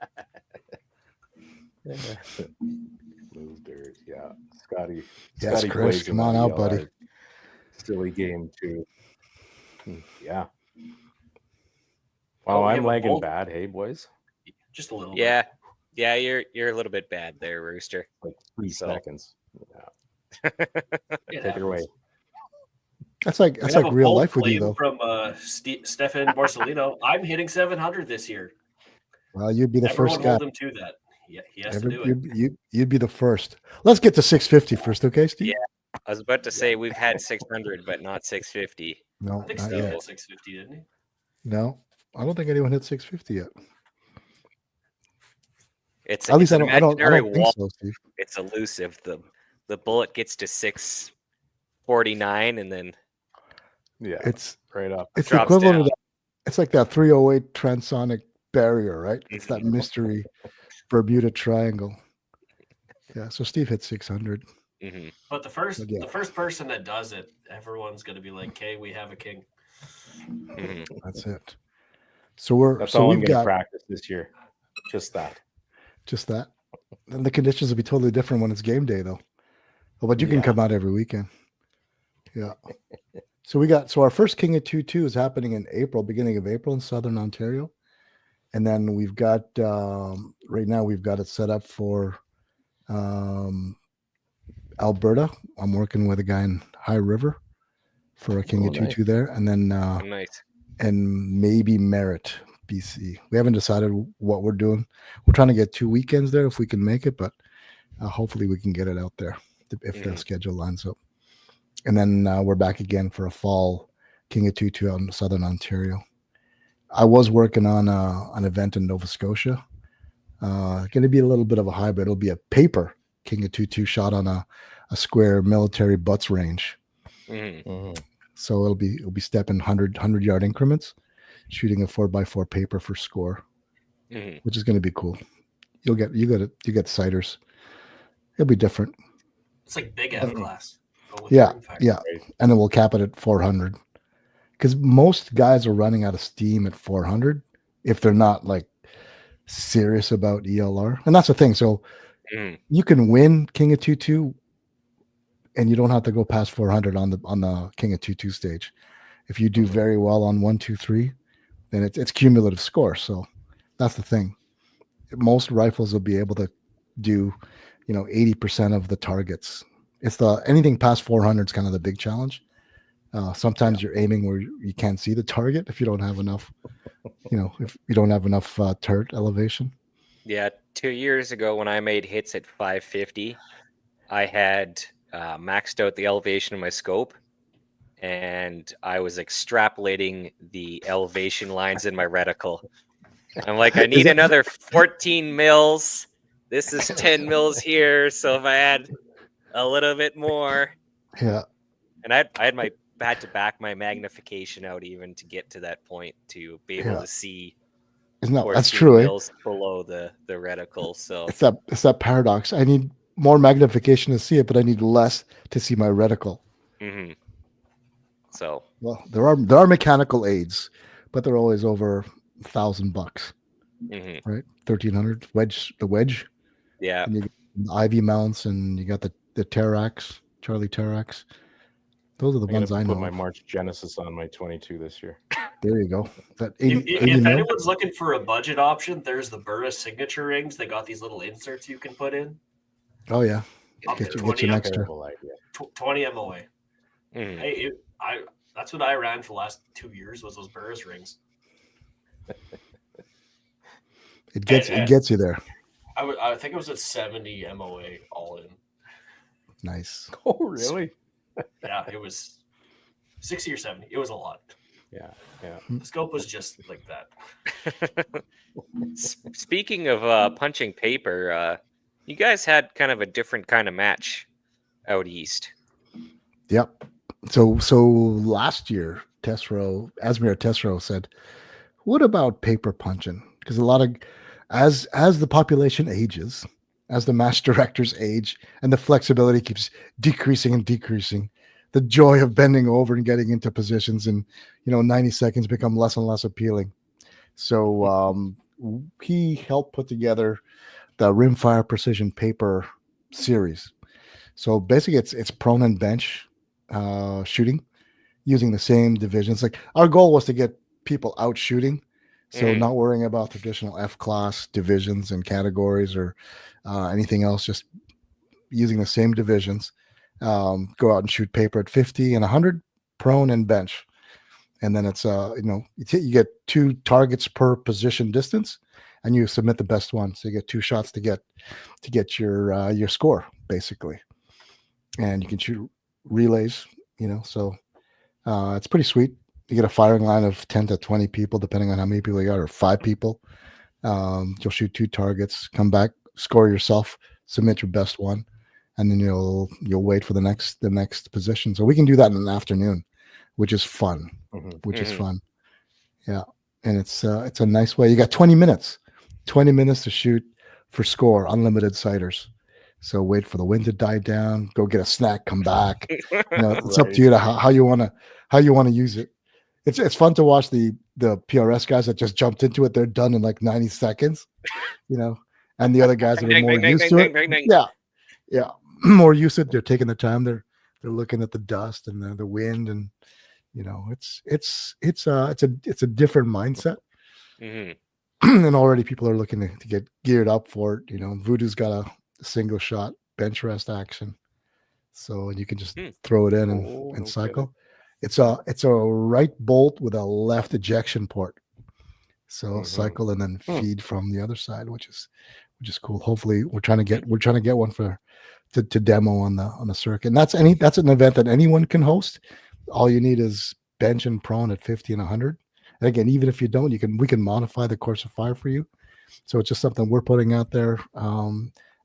Move dirt. Yeah. Scotty. Yes, Scotty Chris, plays come in on that out, buddy. ELR. Silly game too. Yeah. Oh, Wow, we I'm have a lagging bolt. bad. Hey, boys. Just a little Yeah. Yeah, you're a little bit bad there, Rooster. Like 3 So- seconds. Yeah. bit. Take it away. That's like real life with you, though. From Stefan Borsellino. I'm hitting 700 this year. Well, you'd be the Everyone first guy. hold him to that. Yeah, he has to do it. You'd be the first. Let's get to 650 first, okay, Steve? Yeah. I was about to say we've had 600, but not 650. No, I think not Steve yet. hit 650, didn't he? No, I don't think anyone hit 650 yet. It's At least an I don't imaginary think wall. so, Steve. It's elusive. The the bullet gets to 649 and then Yeah, It's right up. it's the drops equivalent down. of that. It's like that 308 transonic barrier, right? It's that mystery Bermuda Triangle. Yeah. So Steve hit 600. Mhm. But the first But yeah. the first person that does it, everyone's gonna be like, "Okay, we have a king." Mhm. That's it. So That's so all I'm we've going to got practice this year. Just that. just that. And the conditions will be totally different when it's game day, though. Oh, but you can Yeah. come out every weekend. Yeah. So our first King of 2-2 is happening in April, beginning of April in Southern Ontario. And then we've got right now we've got it set up for Alberta. I'm working with a guy in High River for a King Oh, of nice. 2-2 there. And then Oh, nice. and maybe Merritt, BC. We haven't decided what we're doing. We're trying to get 2 weekends there if we can make it, but hopefully we can get it out there if the Mhm. schedule lines up. And then we're back again for a fall King of 2-2 out in Southern Ontario. I was working on an event in Nova Scotia. Going to be a little bit of a hybrid. It'll be a paper King of 2-2 shot on a square military butts range. Mhm. Mhm. So it'll be stepping 100 yard increments, shooting a 4x4 paper for score, Mhm. which is going to be cool. You get sighters. It'll be different. It's like big F class. But with Yeah, rimfire. yeah, and then we'll cap it at 400 because most guys are running out of steam at 400 if they're not like serious about ELR, and that's the thing. So Mhm. you can win King of 2-2, and you don't have to go past 400 on the King of 2-2 stage. If you do Mhm. very well on 1, 2, 3, then it's cumulative score. So that's the thing. Most rifles will be able to do, 80% of the targets. It's anything past 400 is kind of the big challenge. Sometimes you're aiming where you can't see the target if you don't have enough, if you don't have enough turret elevation. Yeah, 2 years ago when I made hits at 550, I had maxed out the elevation of my scope, and I was extrapolating the elevation lines in my reticle. I'm like, I need another 14 mils. This is 10 mils here, so if I add a little bit more, Yeah, and I had to back my magnification out even to get to that point to be able Yeah. to see isn't that 14 that's true? mils below the reticle. So It's that paradox. I need more magnification to see it, but I need less to see my reticle. mhm. So Well, there are mechanical aids, but they're always over $1,000, mhm. right? 1,300 the wedge, Yeah. and you got the Ivy mounts, and you got the Terax, Charlie Terax. Those are the I'm going ones to I put know. my Of. March Genesis on my 22 this year. There you go. That 80 If mil? anyone's looking for a budget option, there's the Burris signature rings. They got these little inserts you can put in. Oh yeah, Up get to you 20 an up, extra. Terrible idea. 20 MOA. Mhm. Hey, that's what I ran for the last 2 years was those Burris rings. It gets you there. I think it was at 70 MOA all in. Nice. Oh, really? Yeah, it was 60 or 70. It was a lot. Yeah. The scope was just like that. Speaking of punching paper, you guys had kind of a different kind of match out east. Yep. So last year, Asmir Tesro said, "What about paper punching?" Because a lot of as the population ages, as the match directors age, and the flexibility keeps decreasing and decreasing, the joy of bending over and getting into positions in 90 seconds become less and less appealing. So he helped put together the Rimfire Precision Paper series. So basically, it's prone and bench shooting using the same divisions. Like our goal was to get people out shooting, so Mhm. not worrying about traditional F class divisions and categories or anything else. Just using the same divisions. Go out and shoot paper at 50 and 100, prone and bench, and then it's you get 2 targets per position distance, and you submit the best one. So you get 2 shots to get your score basically, and you can shoot relays. So it's pretty sweet. You get a firing line of 10 to 20 people, depending on how many people you got, or 5 people. You'll shoot 2 targets, come back, score yourself, submit your best one, and then you'll wait for the next position. So we can do that in the afternoon, which is fun. Which is fun. Yeah, and it's a nice way. You got 20 minutes to shoot for score, unlimited sighters. So wait for the wind to die down, go get a snack, come back. It's up to you to how you want to use it. It's fun to watch the PRS guys that just jumped into it. They're done in like 90 seconds, and the other guys that are more used to it. Yeah, more used to it. They're taking the time. They're looking at the dust and the wind, and it's a different mindset. And already people are looking to get geared up for it. Voodoo's got a single shot bench rest action, so you can just throw it in and cycle. It's a right bolt with a left ejection port, so cycle and then feed from the other side, which is cool. Hopefully we're trying to get one to demo on the circuit, and that's an event that anyone can host. All you need is bench and prone at 50 and 100. And again, even if you don't, we can modify the course of fire for you. So it's just something we're putting out there.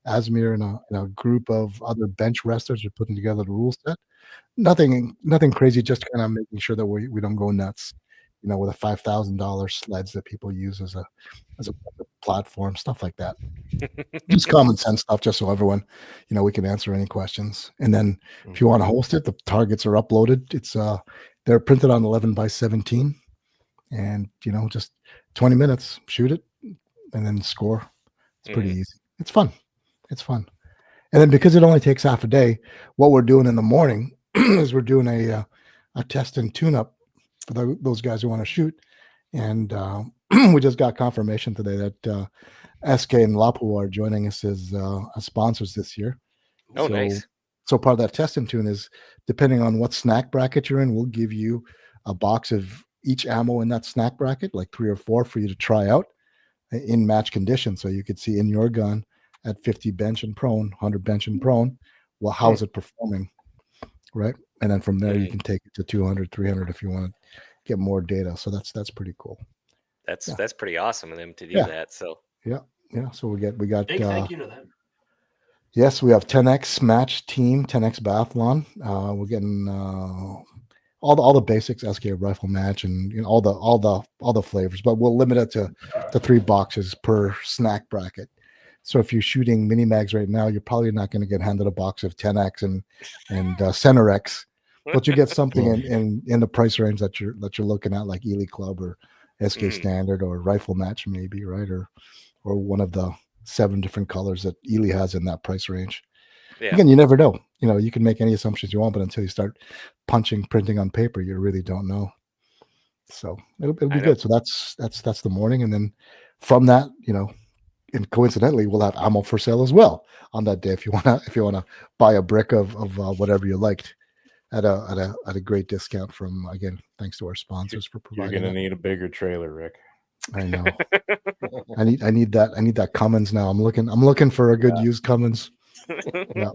Asmir and a group of other bench resters are putting together the rule set. Nothing crazy, just kind of making sure that we don't go nuts, with a $5,000 sleds that people use as a platform, stuff like that. Just common sense stuff, just so everyone, we can answer any questions. And then if you want to host it, the targets are uploaded. It's they're printed on 11 by 17, and just 20 minutes, shoot it, and then score. It's pretty easy. It's fun. And then because it only takes half a day, what we're doing in the morning is we're doing a test and tune-up for those guys who want to shoot. And we just got confirmation today that SK and Lapu are joining us as sponsors this year. Nice. So part of that test and tune is, depending on what snack bracket you're in, we'll give you a box of each ammo in that snack bracket, like 3 or 4 for you to try out in match condition. So you could see in your gun at 50 bench and prone, 100 bench and prone, well, how's it performing, right? And then from there, you can take it to 200, 300 if you want to get more data. So that's pretty cool. That's pretty awesome of them to do that. So yeah. So we got big thank you to them. Yes, we have 10X match team, 10X Bathlon. We're getting all the basics, SK rifle match, and all the flavors. But we'll limit it to 3 boxes per snack bracket. So if you're shooting mini mags right now, you're probably not going to get handed a box of 10X and Center X, but you get something in the price range that you're looking at, like Ely Club or SK Standard or Rifle Match, maybe, right? Or one of the 7 different colors that Ely has in that price range. Yeah. Again, you never know. You can make any assumptions you want, but until you start printing on paper, you really don't know. So it'll be good. So that's the morning, and then from that, and coincidentally, we'll have ammo for sale as well on that day if you wanna buy a brick of whatever you liked at a great discount from, again, thanks to our sponsors for providing. You're gonna need a bigger trailer, Rick. I know. I need that Cummins now. I'm looking for a good used Cummins. Yeah.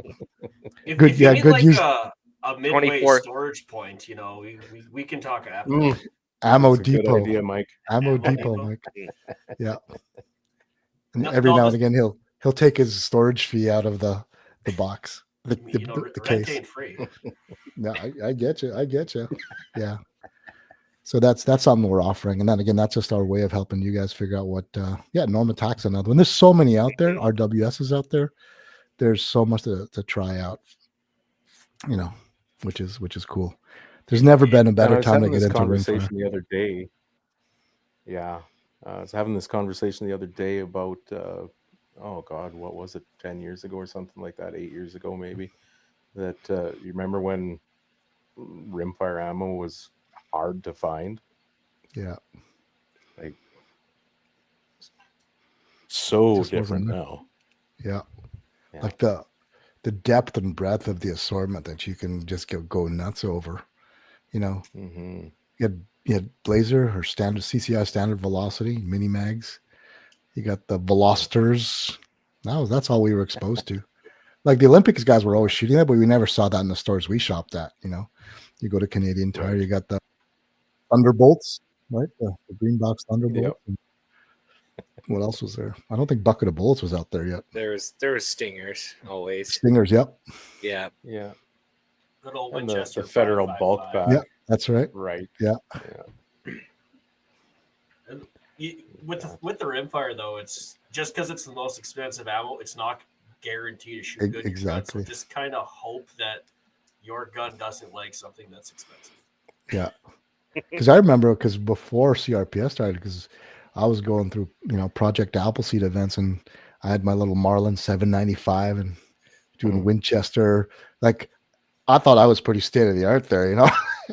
If you need like a midway 24 storage point, we can talk after. Ammo That's Depot, idea, Mike. Ammo Depot, Mike. Yeah. And every now and again, he'll take his storage fee out of the box, the case. Rent ain't free. No, I get you. Yeah. So that's something we're offering, and then again, that's just our way of helping you guys figure out what. Norm Attack's another one. There's so many out there. RWS is out there. There's so much to try out. Which is cool. There's never been a better time to get into conversation the other day. Yeah. I was having this conversation the other day about, what was it, 10 years ago or something like that, 8 years ago maybe, that you remember when rimfire ammo was hard to find? Yeah. Like, so different now. Yeah. Like the depth and breadth of the assortment that you can just go nuts over, You had Blazer or standard CCI standard velocity mini mags. You got the Velocitors. That's all we were exposed to. Like the Olympics guys were always shooting that, but we never saw that in the stores we shopped at. You go to Canadian Tire, you got the Thunderbolts, right? The green box Thunderbolts. What else was there? I don't think Bucket of Bullets was out there yet. There was stingers always. Stingers, yep. Yeah. Yeah. Good old And Winchester. the federal bulk 5.55. bag. Yeah, that's right. Right. Yeah. With the rimfire though, it's just because it's the most expensive ammo, it's not guaranteed to shoot good. in your gun. Exactly. So just kind of hope that your gun doesn't like something that's expensive. Yeah. Because I remember, because before CRPS started, because I was going through, Project Appleseed events, and I had my little Marlin 795 and doing Winchester. Like, I thought I was pretty state of the art there.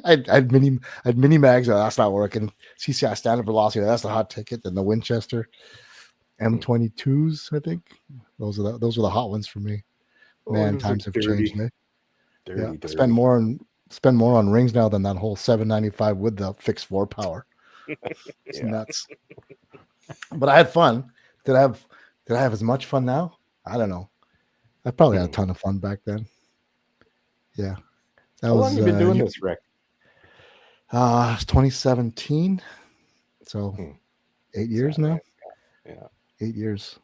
I'd mini mags. That's not working. CCI standard velocity. That's the hot ticket. And the Winchester M22s. I think those were the hot ones for me. Man, times have changed. Eh? Dirty. I spend more on rings now than that whole 795 with the fixed 4 power. It's nuts. But I had fun. Did I have as much fun now? I don't know. I probably had a ton of fun back then. Yeah. How long have you been doing this, Rick? 2017. So 8 years now. Yeah. 8 years.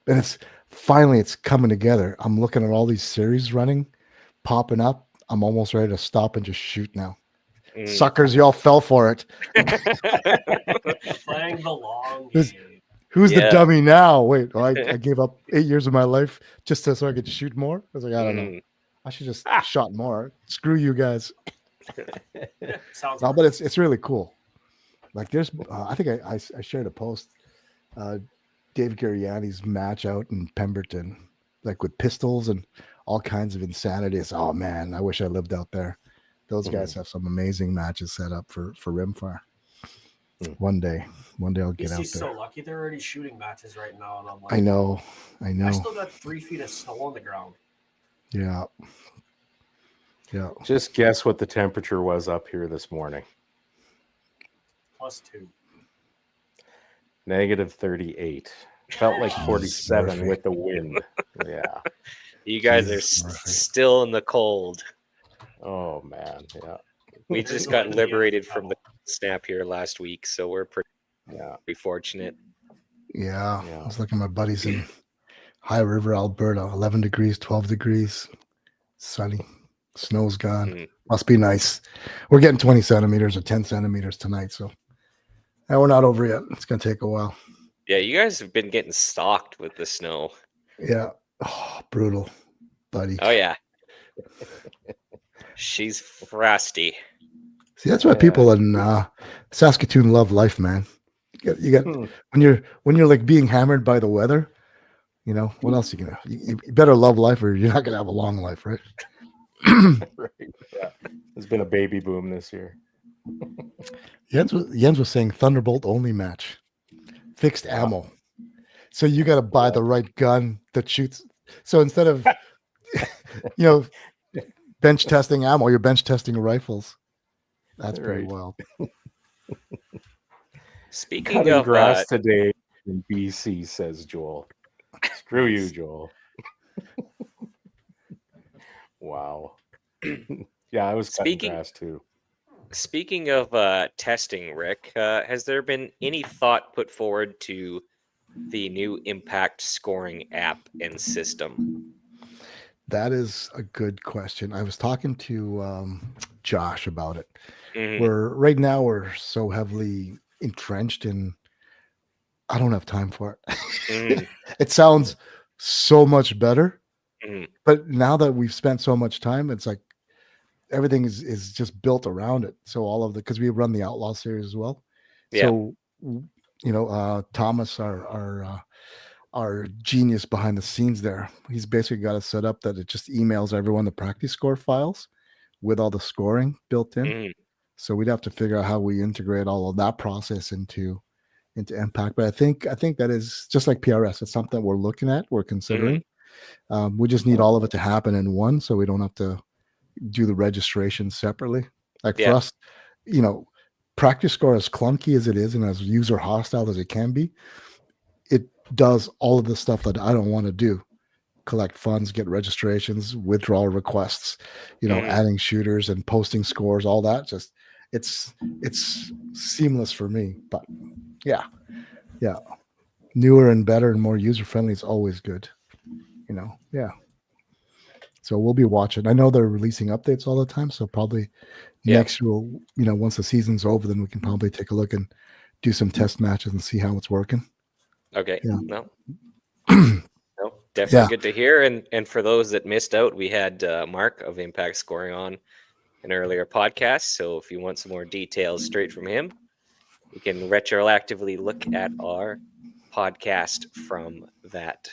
And it's finally coming together. I'm looking at all these series running, popping up. I'm almost ready to stop and just shoot now. Suckers, y'all fell for it. Playing the long game. Who's the dummy now? Wait, I gave up 8 years of my life just so I could shoot more. I was like, I don't know. I should just shot more. Screw you guys. Sounds No, but it's really cool. Like there's, I think I shared a post. Dave Garriani's match out in Pemberton, like with pistols and all kinds of insanity. It's, oh man, I wish I lived out there. Those guys have some amazing matches set up for rimfire. One day I'll get out there. He's so lucky they're already shooting matches right now. And I'm like, I know. I still got 3 feet of snow on the ground. Yeah. Just guess what the temperature was up here this morning. +2. -38. Felt like 47 Murphy. with the wind. Yeah. You guys are Murphy. still in the cold. Oh man. Yeah. We just got liberated from the snap here last week, so we're pretty fortunate. Yeah. I was looking at my buddies in High River, Alberta, 11 degrees, 12 degrees, sunny, snow's gone. Must be nice. We're getting 20 centimeters or 10 centimeters tonight, so we're not over yet. It's going to take a while. Yeah, you guys have been getting stalked with the snow. Yeah. Oh, brutal, buddy. Oh, yeah. She's frosty. See, that's why people in Saskatoon love life, man. You get when you're like being hammered by the weather, what else you better love life or you're not gonna have a long life, right? Right. Yeah. There's been a baby boom this year. Jens was saying Thunderbolt only match, fixed ammo. So you got to buy the right gun that shoots. So instead of bench testing ammo, you're bench testing rifles. That's pretty wild. Speaking Cutting of grass today in BC, says Joel. Screw you, Joel. Wow. Yeah, I was cutting grass too. Speaking of testing, Rick, has there been any thought put forward to the new impact scoring app and system? That is a good question. I was talking to Josh about it. Mm-hmm. Right now we're so heavily entrenched in. I don't have time for it. Mm-hmm. It sounds so much better, but now that we've spent so much time, it's like everything is just built around it. So all of because we run the Outlaw series as well. Yeah. So Thomas, our genius behind the scenes there, he's basically got it set up that it just emails everyone the practice score files with all the scoring built in. So we'd have to figure out how we integrate all of that process into impact. But I think that is just like PRS. It's something we're looking at, we're considering. We just need all of it to happen in one, so we don't have to do the registration separately. Like for us, practice score, as clunky as it is and as user hostile as it can be, it does all of the stuff that I don't want to do. Collect funds, get registrations, withdrawal requests, adding shooters and posting scores, all that. Just it's seamless for me. But yeah. newer and better and more user friendly is always good. Yeah. So we'll be watching. I know they're releasing updates all the time, so probably Yeah. next year, once the season's over, then we can probably take a look and do some test matches and see how it's working. Okay. Yeah. No. No, definitely Yeah. good to hear. And for those that missed out, we had Mark of Impact Scoring on an earlier podcast. So if you want some more details straight from him, you can retroactively look at our podcast from that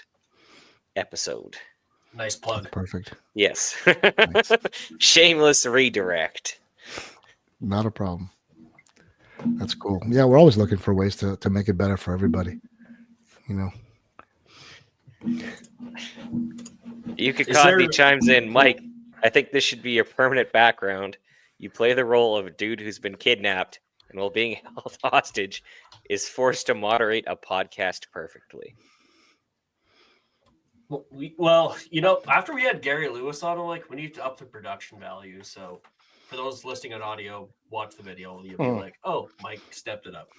episode. Nice plug. Perfect. Yes. Nice. Shameless redirect. Not a problem. That's cool. Yeah, we're always looking for ways to make it better for everybody. Yukikadni chimes in, Mike, I think this should be your permanent background. You play the role of a dude who's been kidnapped and while being held hostage is forced to moderate a podcast perfectly. Well, after we had Gary Lewis on, I'm like, we need to up the production value. So for those listening on audio, watch the video. You'll be like, oh, Mike stepped it up.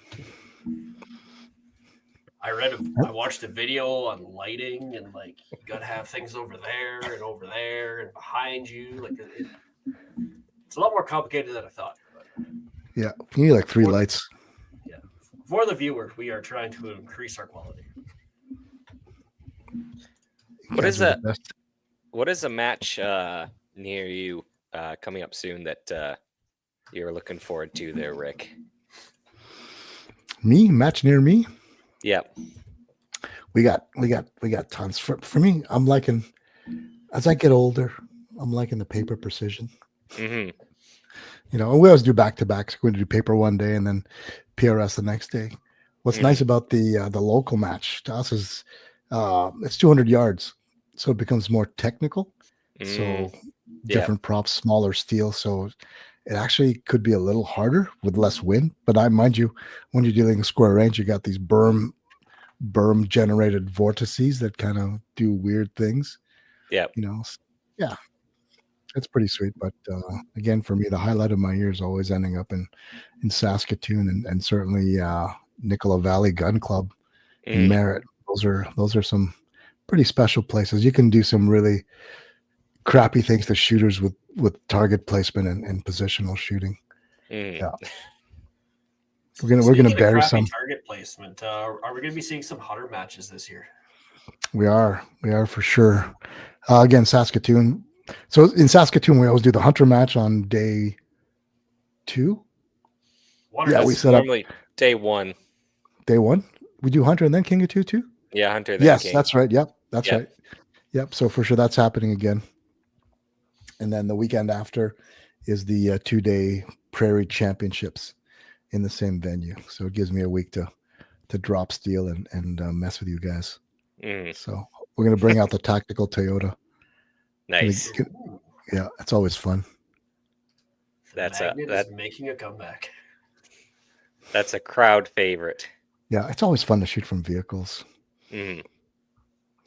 I watched a video on lighting and like you gotta have things over there and behind you. Like it's a lot more complicated than I thought. But Yeah, you need like 3 lights. yeah, for the viewer, we are trying to increase our quality. What is a match near you coming up soon that you're looking forward to there, Rick? Match near me? Yeah. We got tons. For me, I'm liking, as I get older, I'm liking the paper precision. Mm-hmm. And we always do back-to-backs. We're going to do paper one day and then PRS the next day. What's nice about the local match to us is it's 200 yards, so it becomes more technical. So different props, smaller steel, so it actually could be a little harder with less wind. But mind you, when you're dealing in square range, you got these berm generated vortices that kind of do weird things. Yeah. Yeah. It's pretty sweet. But again, for me, the highlight of my year is always ending up in Saskatoon and certainly Nicola Valley Gun Club in Merritt. Those are some pretty special places. You can do some really crappy things to shooters with target placement and positional shooting. Yeah. We're gonna bury some target placement. Are we gonna be seeing some hunter matches this year? We are for sure. Again, Saskatoon. So in Saskatoon, we always do the hunter match on day 2. We set up normally day 1. Day 1, we do hunter and then King of Two too. Yeah, hunter. Then King. That's right. Yep, that's right. Yep. So for sure, that's happening again. And then the weekend after is the 2-day Prairie Championships in the same venue. So it gives me a week to drop steel and mess with you guys. So we're going to bring out the tactical Toyota. Nice. Yeah, it's always fun. That's making a comeback. That's a crowd favorite. Yeah, it's always fun to shoot from vehicles. Mm-hmm.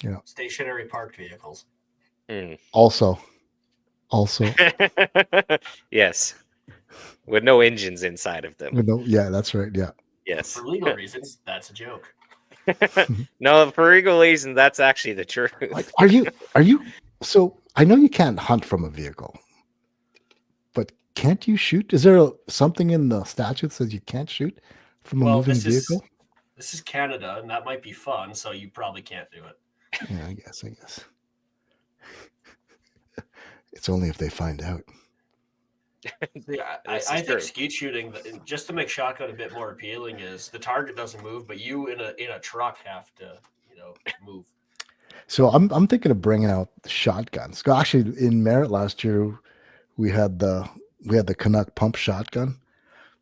Yeah. Stationary parked vehicles. Also. Yes. With no engines inside of them. Yeah, that's right. Yeah. Yes. For legal reasons, that's a joke. No, for legal reasons, that's actually the truth. Like, are you? So I know you can't hunt from a vehicle, but can't you shoot? Is there something in the statute that says you can't shoot from a moving vehicle? This is Canada, and that might be fun, so you probably can't do it. Yeah, I guess. It's only if they find out. Yeah, I think skeet shooting, just to make shotgun a bit more appealing, is the target doesn't move, but you in a truck have to, move. So I'm thinking of bringing out the shotguns. Actually, in Merritt last year, we had the Canuck pump shotgun.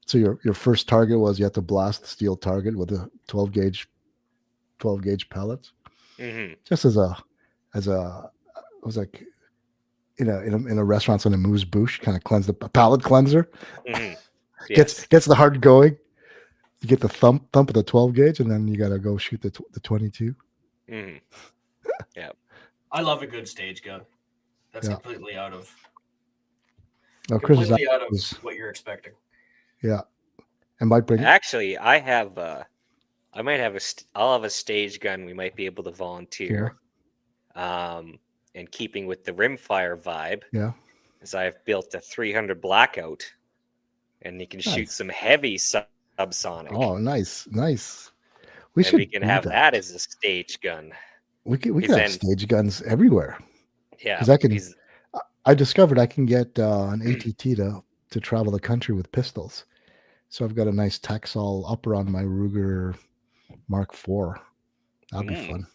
So your first target was you have to blast the steel target with a 12 gauge pellets. Mm-hmm. Just as a it was like in a restaurant on a moose bouche, kind of cleanse the palate cleanser. Mm-hmm. Yes. gets the heart going. You get the thump of the 12 gauge, and then you got to go shoot the 22. Mm-hmm. Yeah, I love a good stage gun. That's completely out of what you're expecting. Yeah, and might bring. Actually, I have I might have I'll have a stage gun. We might be able to volunteer. And keeping with the rimfire vibe, Yeah. is I've built a 300 blackout, and you can shoot Nice. some heavy subsonic. Oh, nice. We should can do have that as a stage gun. We could Because have then- stage guns everywhere. Yeah, Because because I discovered I can get an ATT to travel the country with pistols. So I've got a nice Taxol upper on my Ruger Mark IV. That'd be fun.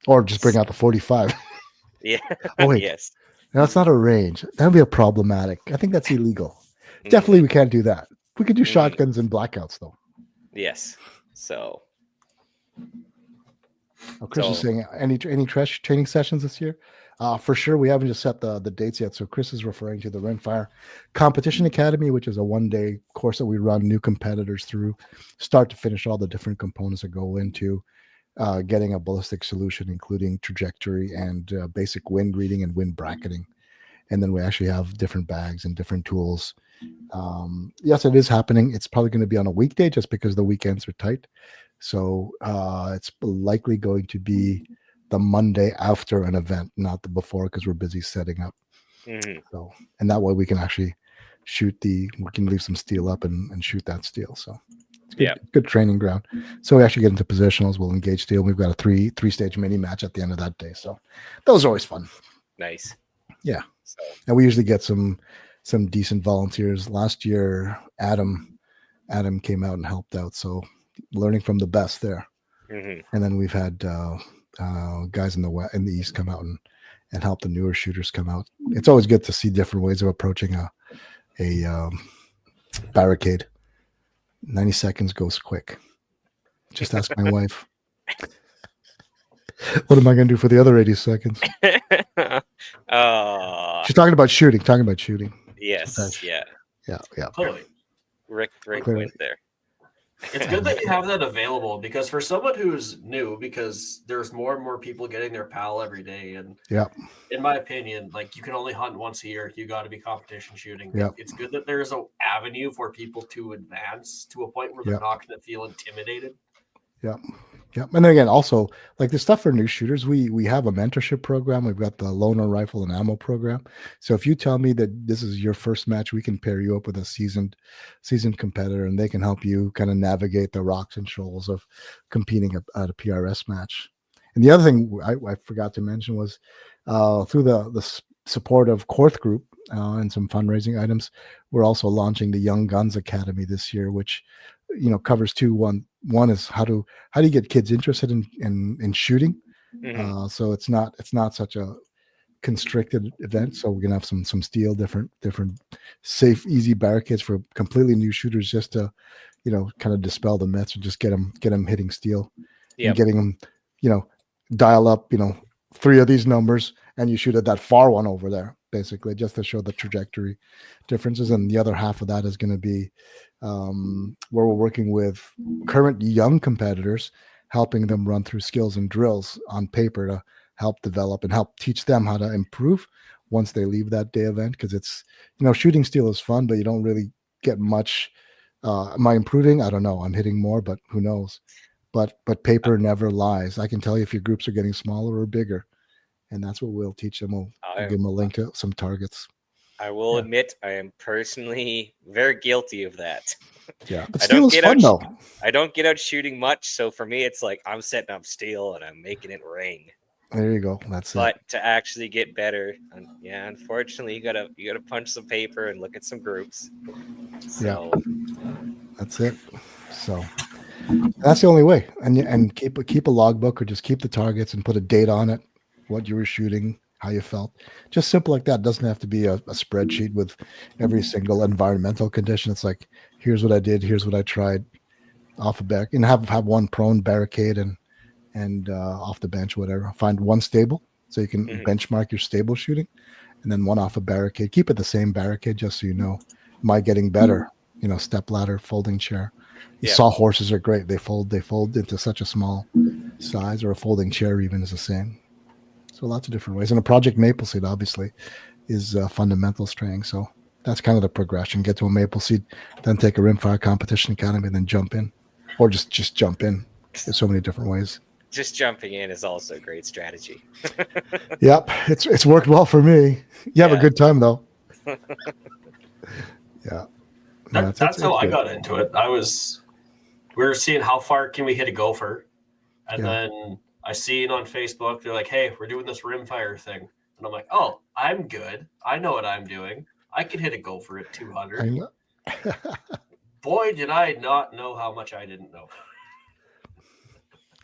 Or just bring out the 45. yeah, Oh, wait. yes, That's not a range. That'd be a problematic. I think that's illegal. Definitely, we can't do that. We could do shotguns and blackouts, though. yes. So, Chris is saying any training sessions this year? For sure, we haven't just set the dates yet. So Chris is referring to the Rimfire Competition Academy, which is a 1-day course that we run new competitors through, start to finish, all the different components that go into getting a ballistic solution, including trajectory and basic wind reading and wind bracketing. And then we actually have different bags and different tools. Yes, it is happening. It's probably going to be on a weekday just because the weekends are tight. So it's likely going to be the Monday after an event, not the before, because we're busy setting up. So, and that way we can actually we can leave some steel up and shoot that steel. So it's good, good training ground. So we actually get into positionals. We'll engage steel. We've got a three-stage mini match at the end of that day. So those are always fun. Nice. Yeah. So. And we usually get some decent volunteers. Last year, Adam came out and helped out. So learning from the best there. And then we've had guys in the east come out and help the newer shooters come out. It's always good to see different ways of approaching a barricade. 90 seconds goes quick. Just ask my wife. What am I going to do for the other 80 seconds? She's talking about shooting. Yes. Yeah. Totally. Rick went there. It's good that you have that available, because for someone who's new, because there's more and more people getting their PAL every day, and in my opinion, like, you can only hunt once a year. You got to be competition shooting. It's good that there's an avenue for people to advance to a point where they're not going to feel intimidated. And then again, also, like the stuff for new shooters, we have a mentorship program. We've got the loaner rifle and ammo program. So if you tell me that this is your first match, we can pair you up with a seasoned competitor, and they can help you kind of navigate the rocks and shoals of competing at a PRS match. And the other thing I forgot to mention was through the support of Korth Group and some fundraising items, we're also launching the Young Guns Academy this year, which covers two. One is how do you get kids interested in shooting? So it's not such a constricted event. So we're gonna have some steel, different safe, easy barricades for completely new shooters, just to kind of dispel the myths and just get them hitting steel and getting them dial up 3 of these numbers and you shoot at that far one over there, basically, just to show the trajectory differences. And the other half of that is going to be where we're working with current young competitors, helping them run through skills and drills on paper to help develop and help teach them how to improve once they leave that day event. Because it's, shooting steel is fun, but you don't really get much. Am I improving? I don't know. I'm hitting more, but who knows? But paper never lies. I can tell you if your groups are getting smaller or bigger, and that's what we'll teach them. We'll give them a link to some targets. I will admit I am personally very guilty of that. Yeah, but steel is fun though. I don't get out shooting much, so for me it's like I'm setting up steel and I'm making it ring. There you go. That's it. But to actually get better, unfortunately, you gotta punch some paper and look at some groups. So that's it. So that's the only way. And keep a logbook, or just keep the targets and put a date on it, what you were shooting, how you felt. Just simple like that. It doesn't have to be a spreadsheet with every single environmental condition. It's like, here's what I did, here's what I tried off the back, and have one prone barricade and off the bench, whatever. Find one stable so you can benchmark your stable shooting, and then one off a barricade. Keep it the same barricade, just so you know, am I getting better? Step ladder, folding chair. Saw horses are great. They fold into such a small size, or a folding chair even is the same. So lots of different ways. And a Project Maple Seed obviously is fundamentals training. So that's kind of the progression. Get to a Maple Seed, then take a Rimfire Competition Academy, then jump in. or just jump in. There's so many different ways. Just jumping in is also a great strategy. Yep, it's worked well for me. You have a Yeah. good time though. Yeah, no, That's how I good. got into it. We were seeing how far can we hit a gopher, and Yeah. then I seen on Facebook they're like, "Hey, we're doing this rimfire thing," and I'm like, "Oh, I'm good. I know what I'm doing. I can hit a gopher at 200." I know. Boy, did I not know how much I didn't know.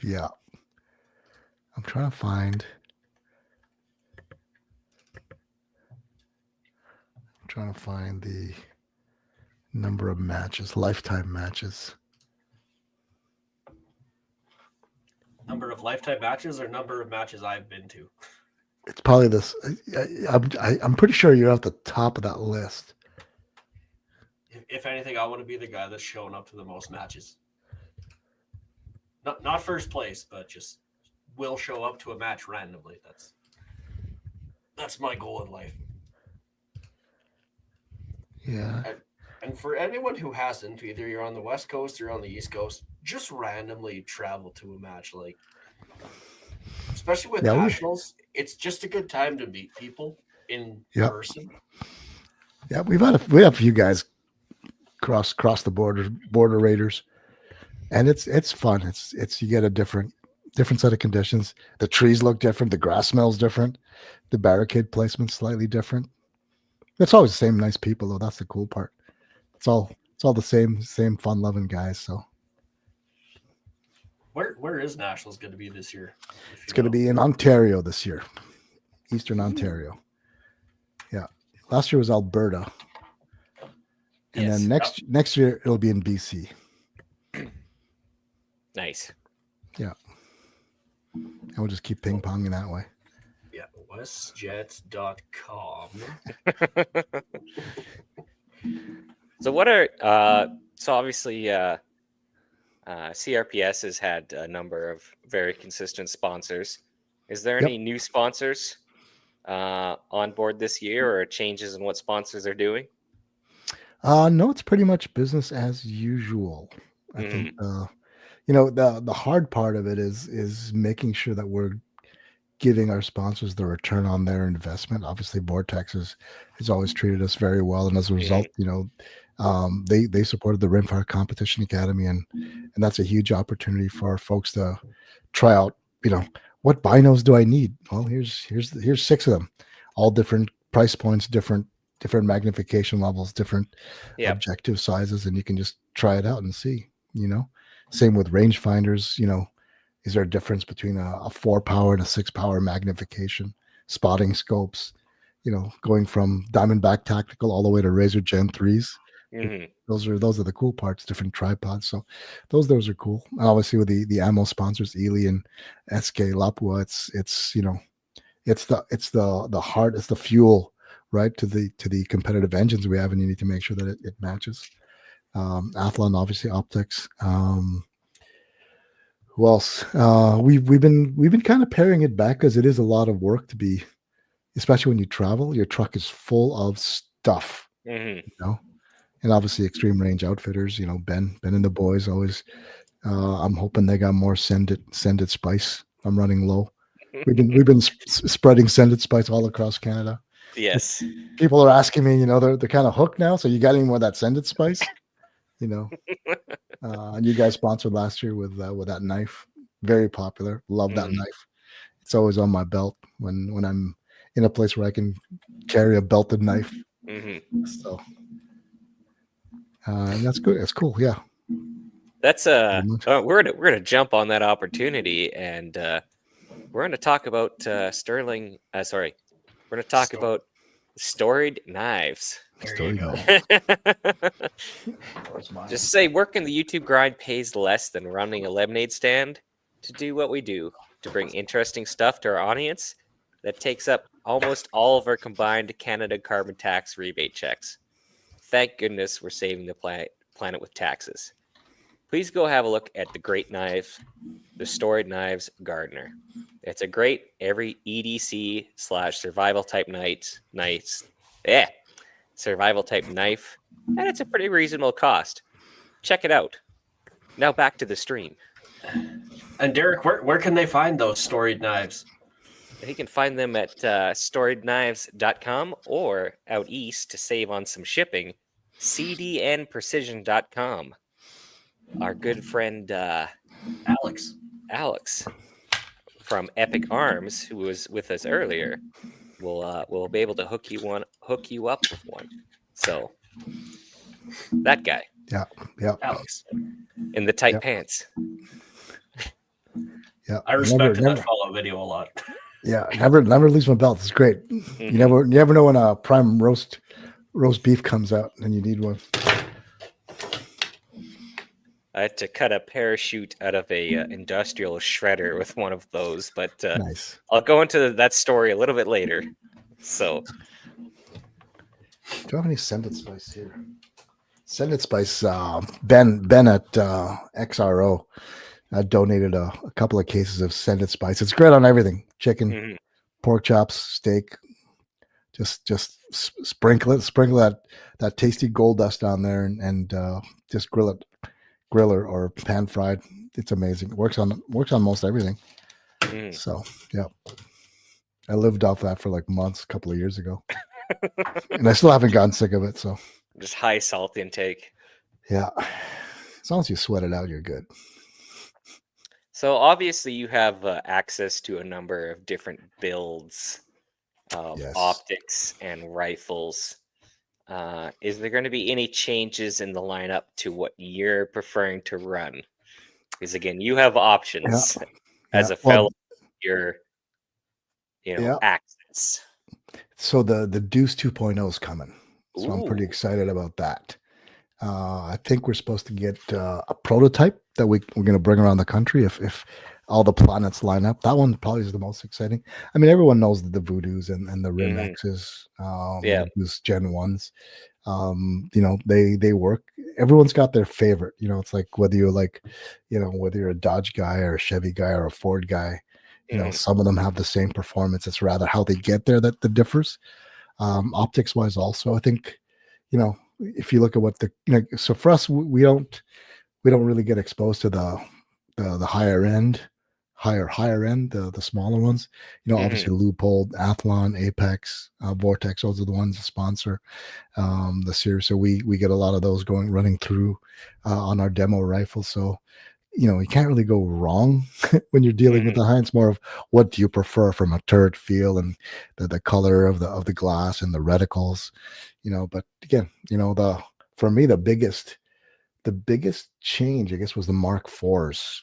Yeah, I'm trying to find the number of matches, lifetime matches. Number of lifetime matches or number of matches I've been to? It's probably this. I'm pretty sure you're at the top of that list. If anything, I want to be the guy that's showing up to the most matches. Not first place, but just will show up to a match randomly. That's my goal in life. Yeah. And for anyone who hasn't, either you're on the West Coast or on the East Coast, just randomly travel to a match. Like, especially with nationals, it's just a good time to meet people in person. Yeah, we have a few guys cross the border raiders, and it's fun. It's you get a different set of conditions. The trees look different. The grass smells different. The barricade placement's slightly different. It's always the same nice people though. That's the cool part. It's all the same fun loving guys. So where is nationals going to be this year? It's going to be in Ontario this year, Eastern Ontario. Yeah, last year was Alberta, and then next year it'll be in BC. Nice. Yeah, and we'll just keep ping ponging that way. Yeah, westjet.com. So what are so obviously CRPS has had a number of very consistent sponsors. Is there any new sponsors on board this year, or changes in what sponsors are doing? No, it's pretty much business as usual. I think the hard part of it is making sure that we're giving our sponsors the return on their investment. Obviously, Vortex has always treated us very well, and as a result, they supported the Rimfire Competition Academy, and that's a huge opportunity for our folks to try out. What binos do I need? Well, here's 6 of them, all different price points, different magnification levels, different objective sizes, and you can just try it out and see. Same with rangefinders. Is there a difference between a 4-power and a 6-power magnification? Spotting scopes, going from Diamondback Tactical all the way to Razor Gen 3s. Mm-hmm. Those are the cool parts. Different tripods, so those are cool. And obviously with the ammo sponsors, Ely and SK Lapua, it's the heart, it's the fuel, right, to the competitive engines we have, and you need to make sure that it matches. Athlon, obviously, optics. Who else? We've been kind of paring it back because it is a lot of work to be, especially when you travel. Your truck is full of stuff, and obviously Extreme Range Outfitters. Ben and the boys always. I'm hoping they got more send it spice. I'm running low. We've been spreading send it spice all across Canada. Yes, people are asking me. They're kind of hooked now. So you got any more of that send it spice? And you guys sponsored last year with that knife, very popular. Love that knife. It's always on my belt when I'm in a place where I can carry a belted knife. So and that's good. It's cool. Yeah, that's we're gonna jump on that opportunity, and we're gonna talk about Sterling. We're gonna talk about storied knives. There you go. Just say working the YouTube grind pays less than running a lemonade stand to do what we do, to bring interesting stuff to our audience that takes up almost all of our combined Canada carbon tax rebate checks. Thank goodness we're saving the planet with taxes. Please go have a look at the great knife, the Storied Knives Gardener. It's a great every EDC/survival type survival type knife, and it's a pretty reasonable cost. Check it out. Now back to the stream. And Derek, where can they find those storied knives? You can find them at storiedknives.com or out east to save on some shipping, cdnprecision.com. Our good friend Alex from Epic Arms, who was with us earlier, will be able to hook you up with one. So that guy. Yeah. Alex. In the tight pants. Yeah. I respected that follow video a lot. Yeah, never lose my belt. It's great. You never know when a prime roast beef comes out and you need one. I had to cut a parachute out of a industrial shredder with one of those, but nice. I'll go into that story a little bit later. So, do I have any scented spice here? Scented spice. Ben at XRO donated a couple of cases of scented spice. It's great on everything: chicken, pork chops, steak. Just sprinkle that tasty gold dust on there and just grill or pan fried. It's amazing. It works on most everything. So yeah, I lived off that for like months a couple of years ago, and I still haven't gotten sick of it. So just high salt intake. Yeah, as long as you sweat it out, you're good. So obviously you have access to a number of different builds of optics and rifles. Is there going to be any changes in the lineup to what you're preferring to run? Because again, you have options as a fellow. Your accents. So the Deuce 2.0 is coming. So I'm pretty excited about that. I think we're supposed to get a prototype that we're going to bring around the country if all the planets line up. That one probably is the most exciting. I mean, everyone knows the Voodoos and the Rim X's, those Gen 1s. They work. Everyone's got their favorite. It's like whether you're a Dodge guy or a Chevy guy or a Ford guy. Some of them have the same performance. It's rather how they get there that differs. Optics wise, also, I think, if you look at what so for us, we don't really get exposed to the higher end, the smaller ones. Obviously Loophole, Athlon, Apex, Vortex, those are the ones that sponsor the series. So we get a lot of those running through on our demo rifles. So you can't really go wrong when you're dealing with the high. It's more of what do you prefer from a turret feel and the color of the glass and the reticles. But again, for me the biggest change, I guess, was the Mark IVs,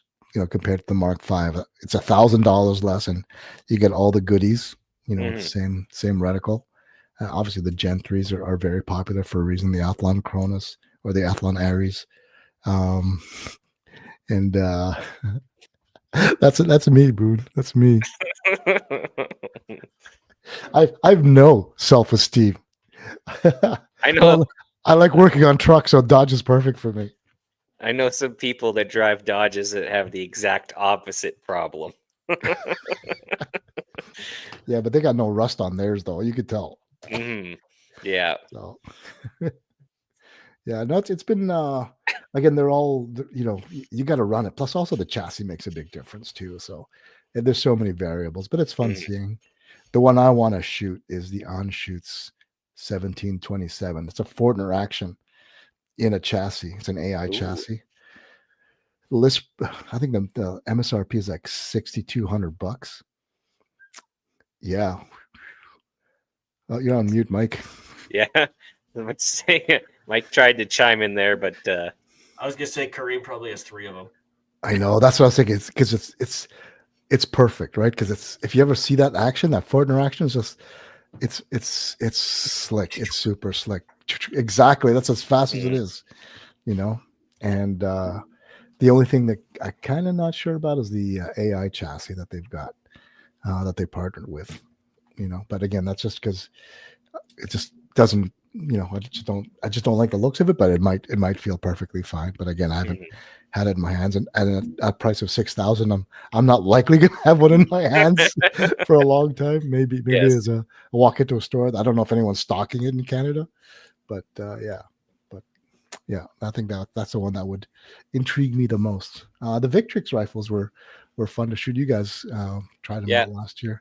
compared to the Mark V. It's $1,000 less and you get all the goodies, the same reticle. Obviously the Gen 3s are very popular for a reason, the Athlon Cronus or the Athlon Ares. And that's me, Boone. That's me. I've no self-esteem. I know. I like working on trucks, so Dodge is perfect for me. I know some people that drive Dodges that have the exact opposite problem. Yeah, but they got no rust on theirs, though. You could tell. Yeah. So, yeah, no, it's been again. They're all you got to run it. Plus, also the chassis makes a big difference too. So, there's so many variables, but it's fun seeing. The one I want to shoot is the Onshoots 1727. It's a Fortner action in a chassis. It's an AI chassis. List, I think the MSRP is like $6,200. Yeah. You're on mute, Mike. Yeah. Let's say Mike tried to chime in there, but I was gonna say Kareem probably has 3 of them. I know, that's what I was thinking. It's because it's perfect, right? Because if you ever see that action, that Fortner action is just it's slick. It's super slick. Exactly. That's as fast as it is, and the only thing that I kind of not sure about is the AI chassis that they've got, that they partnered with, but again, that's just because it just doesn't, I just don't like the looks of it, but it might feel perfectly fine. But again, I haven't had it in my hands, and at a price of $6,000, I'm not likely going to have one in my hands for a long time. Maybe as a walk into a store. I don't know if anyone's stocking it in Canada, but Yeah, I think that's the one that would intrigue me the most. The Victrix rifles were fun to shoot. You guys tried them Yeah. out last year.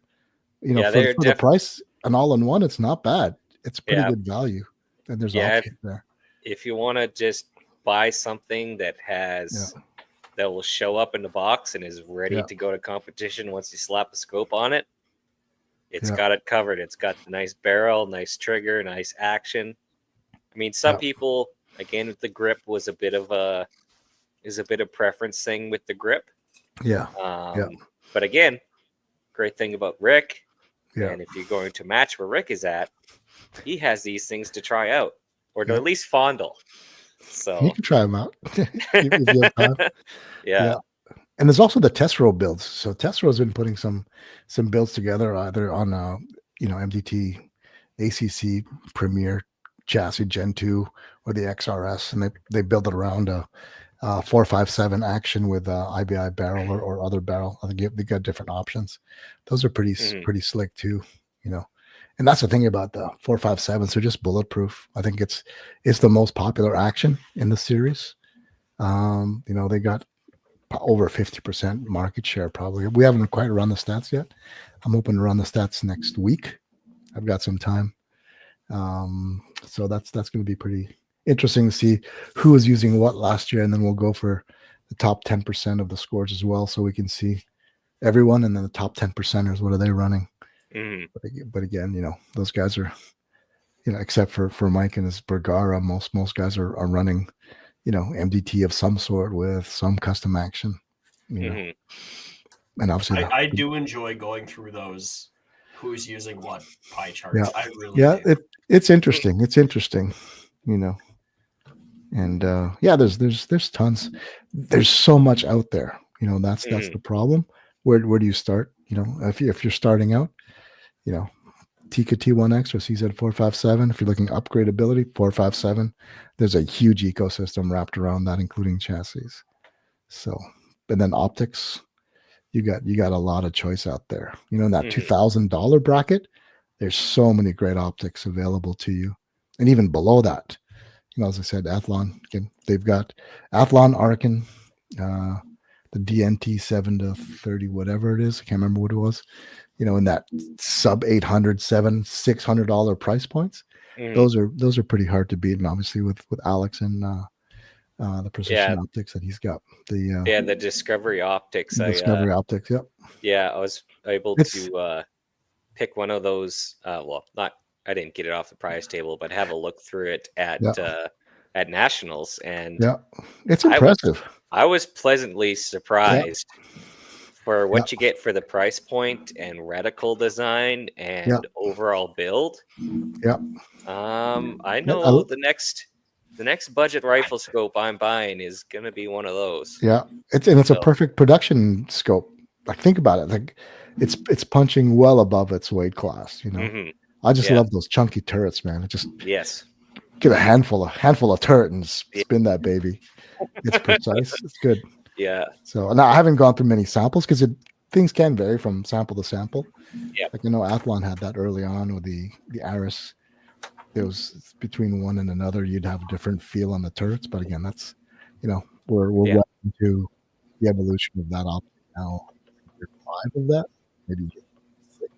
Yeah, For they're the price, an all-in-one, it's not bad. It's pretty Yeah. good value, and there's Yeah, options there. if you want to just buy something that that will show up in the box and is ready Yeah. to go to competition once you slap a scope on it, it's Yeah. got it covered. It's got the nice barrel, nice trigger, nice action. I mean, some Yeah. people, again, with the grip was a bit of preference thing with the grip. Yeah. But again, great thing about Rick, Yeah. and if you're going to match where Rick is at, he has these things to try out or to Yeah. at least fondle. So You can try them out. If you have time. yeah. And there's also the Tessero builds. So Tessero's been putting some builds together either on MDT ACC Premier chassis Gen 2 or the XRS, and they build it around a 457 action with IBI barrel or other barrel. I think they got different options. Those are pretty slick too, And that's the thing about the 457s. They're just bulletproof. I think it's the most popular action in the series. They got over 50% market share probably. We haven't quite run the stats yet. I'm hoping to run the stats next week. I've got some time. So that's going to be pretty interesting to see who was using what last year, and then we'll go for the top 10% of the scores as well, so we can see everyone, and then the top 10 percenters, what are they running? But again, those guys are, except for Mike and his Bergara, most guys are running, MDT of some sort with some custom action, and obviously I do enjoy going through those who's using what pie charts. I really do. It's interesting. It's interesting, and there's tons. There's so much out there. That's the problem. Where do you start? If you're starting out, Tika T1X or CZ457. If you're looking upgradability, 457. There's a huge ecosystem wrapped around that, including chassis. So, and then optics, you got a lot of choice out there. In that $2,000 bracket, there's so many great optics available to you, and even below that, as I said, Athlon. Again, they've got Athlon, Arkin, the DNT 7-30, whatever it is. I can't remember what it was. In that sub $600 price points. Those are pretty hard to beat, and obviously with Alex and the precision optics that he's got. The Discovery optics. Discovery optics. Yep. Yeah, I was able to pick one of those. I didn't get it off the prize table, but have a look through it at nationals, and it's impressive. I was pleasantly surprised for what you get for the price point and reticle design and overall build. I know the next budget rifle scope I'm buying is gonna be one of those. It's a perfect production scope. Like, think about it. Like, it's punching well above its weight class. I just love those chunky turrets, man. It just get a handful of turret and spin that baby. It's precise. It's good. Yeah. So now I haven't gone through many samples because things can vary from sample to sample. Yeah. Like, Athlon had that early on with the Aris. There was between one and another, you'd have a different feel on the turrets. But again, that's we're well into the evolution of that optic now. Year 5 of that, maybe 6.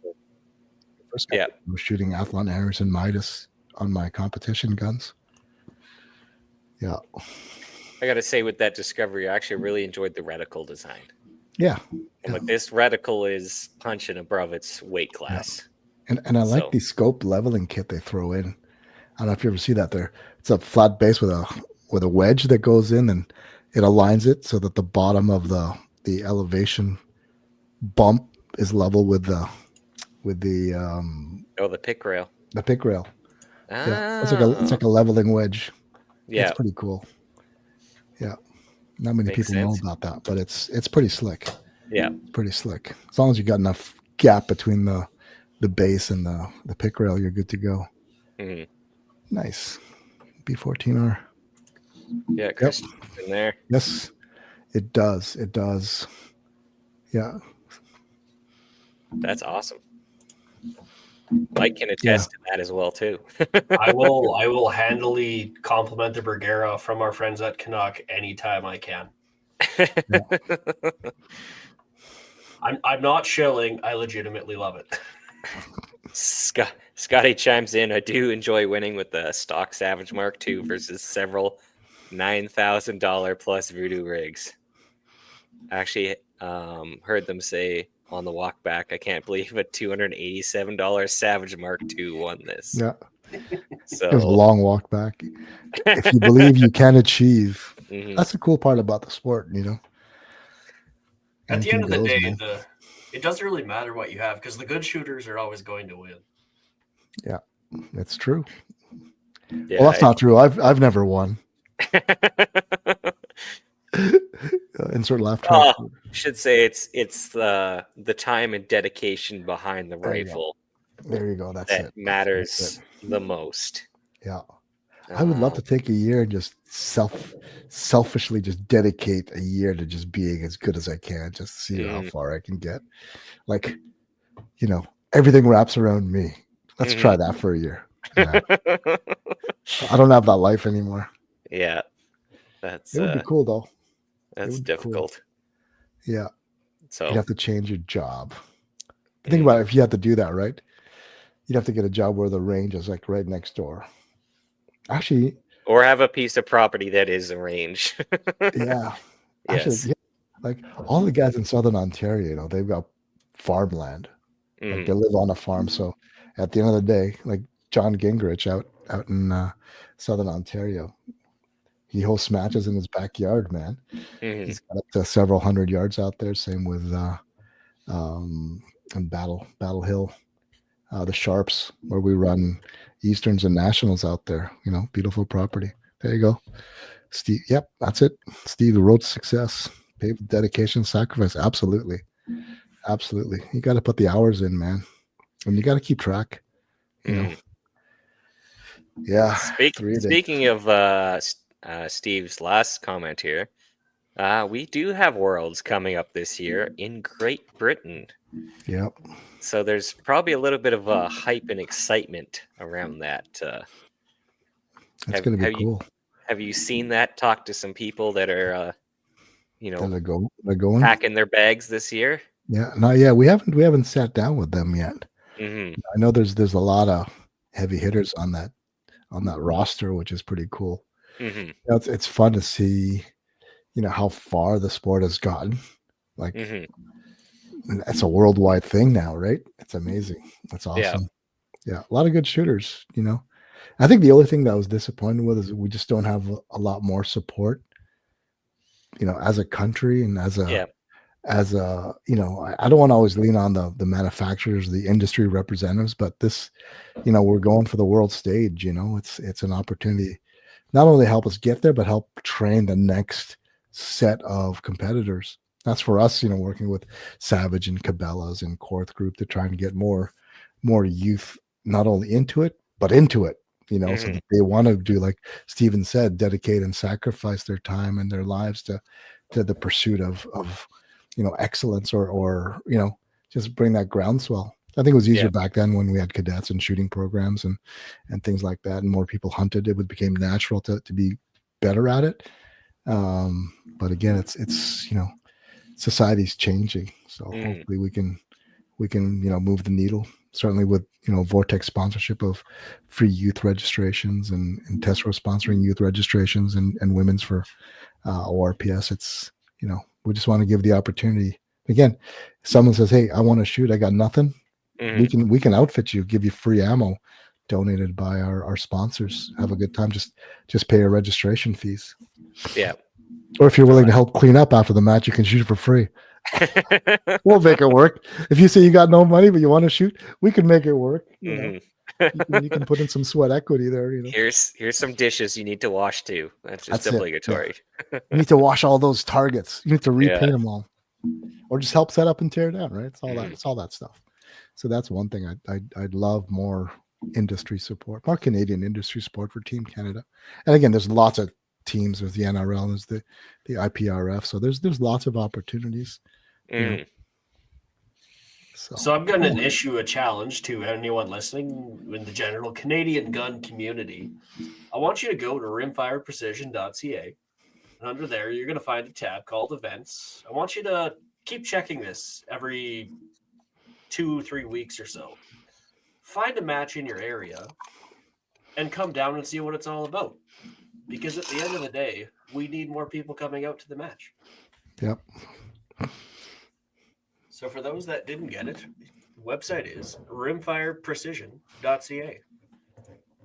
So the first I was shooting Athlon Aris and Midas on my competition guns. Yeah. I gotta say, with that Discovery, I actually really enjoyed the reticle design. Yeah. And with this reticle is punching above its weight class. And I like the scope leveling kit they throw in. I don't know if you ever see that there. It's a flat base with a wedge that goes in, and it aligns it so that the bottom of the elevation bump is level with the the pick rail. The pick rail. Yeah. It's like a leveling wedge. Yeah. It's pretty cool. Yeah. Not many people know about that, but it's pretty slick. Yeah. Pretty slick. As long as you got enough gap between the base and the pick rail, you're good to go. Nice. B14R. Yeah, Chris in there. Yes, it does. It does. Yeah. That's awesome. Mike can attest to that as well too. I will handily compliment the Bergera from our friends at Canuck anytime I can. I'm not shilling. I legitimately love it. Scotty chimes in. I do enjoy winning with the stock Savage Mark II versus several $9,000 plus voodoo rigs. Actually, heard them say on the walk back, I can't believe a $287 Savage Mark II won this. Yeah. So It was a long walk back. If you believe you can achieve, that's the cool part about the sport, you know. At the end of the Anything day, goes, man. it doesn't really matter what you have because the good shooters are always going to win. Yeah, that's true. yeah, Well, that's not true. I've never won. Insert laugh track. Should say it's the time and dedication behind the rifle. There you go. That's that it. matters That's it. the most. Yeah. I would love to take a year and just selfishly just dedicate a year to just being as good as I can, just to see how far I can get. Like, you know, everything wraps around me. Let's try that for a year. Yeah. I don't have that life anymore. Yeah. It would be cool though. That's difficult. Cool. Yeah. So you'd have to change your job. Think about it, if you had to do that, right? You'd have to get a job where the range is like right next door. Actually, or have a piece of property that is a range. Yeah. Yes. Actually, yeah, like all the guys in Southern Ontario, you know, they've got farmland. Like they live on a farm. So at the end of the day, like John Gingrich out in Southern Ontario, he hosts matches in his backyard, man. He's got up to several hundred yards out there. Same with in Battle Hill, the Sharps, where we run Easterns and Nationals out there. You know, beautiful property. There you go, Steve. Yep, that's it. Steve, the road to success, paved dedication, sacrifice. Absolutely. You got to put the hours in, man, and you got to keep track. You know. Yeah. Speaking of Steve's last comment here, we do have Worlds coming up this year in Great Britain. Yep. So there's probably a little bit of a hype and excitement around that. That's going to be cool. Have you seen that? Talk to some people that are, they're going packing their bags this year. Yeah, not yet. We haven't sat down with them yet. I know there's a lot of heavy hitters on that roster, which is pretty cool. You know, it's fun to see, you know, how far the sport has gotten. Like, it's a worldwide thing now, right? It's amazing. That's awesome. Yeah, a lot of good shooters. You know, I think the only thing that I was disappointed with is we just don't have a lot more support. You know, as a country and as a you know, I don't want to always lean on the manufacturers, the industry representatives, but this, you know, we're going for the world stage. You know, it's an opportunity not only to help us get there, but help train the next set of competitors. That's for us, you know, working with Savage and Cabela's and Korth Group to try and get more youth not only into it, but into it. You know, so that they want to do, like Steven said, dedicate and sacrifice their time and their lives to the pursuit of you know, excellence or you know, just bring that groundswell. I think it was easier back then when we had cadets and shooting programs and things like that, and more people hunted. It became natural to be better at it. But again, it's you know, society's changing, so hopefully we can you know, move the needle. Certainly with, you know, Vortex sponsorship of free youth registrations and Tesro sponsoring youth registrations and women's for ORPS. It's, you know, we just want to give the opportunity. Again, if someone says, hey, I want to shoot, I got nothing. We can outfit you, give you free ammo donated by our sponsors. Have a good time. Just pay your registration fees. Yeah. Or if you're willing to help clean up after the match, you can shoot it for free. We'll make it work. If you say you got no money but you want to shoot, we can make it work. You know, you can put in some sweat equity there. You know, here's some dishes you need to wash too. That's just obligatory. Yeah. You need to wash all those targets. You need to repaint them all, or just help set up and tear down. Right? It's all that. It's all that stuff. So that's one thing I'd love more industry support, more Canadian industry support for Team Canada. And again, there's lots of teams. There's the NRL, there's the IPRF. So there's lots of opportunities. You know. So I'm going to issue a challenge to anyone listening in the general Canadian gun community. I want you to go to rimfireprecision.ca. And under there, you're going to find a tab called Events. I want you to keep checking this every 2-3 weeks or so. Find a match in your area and come down and see what it's all about. Because at the end of the day, we need more people coming out to the match. Yep. So for those that didn't get it, the website is rimfireprecision.ca,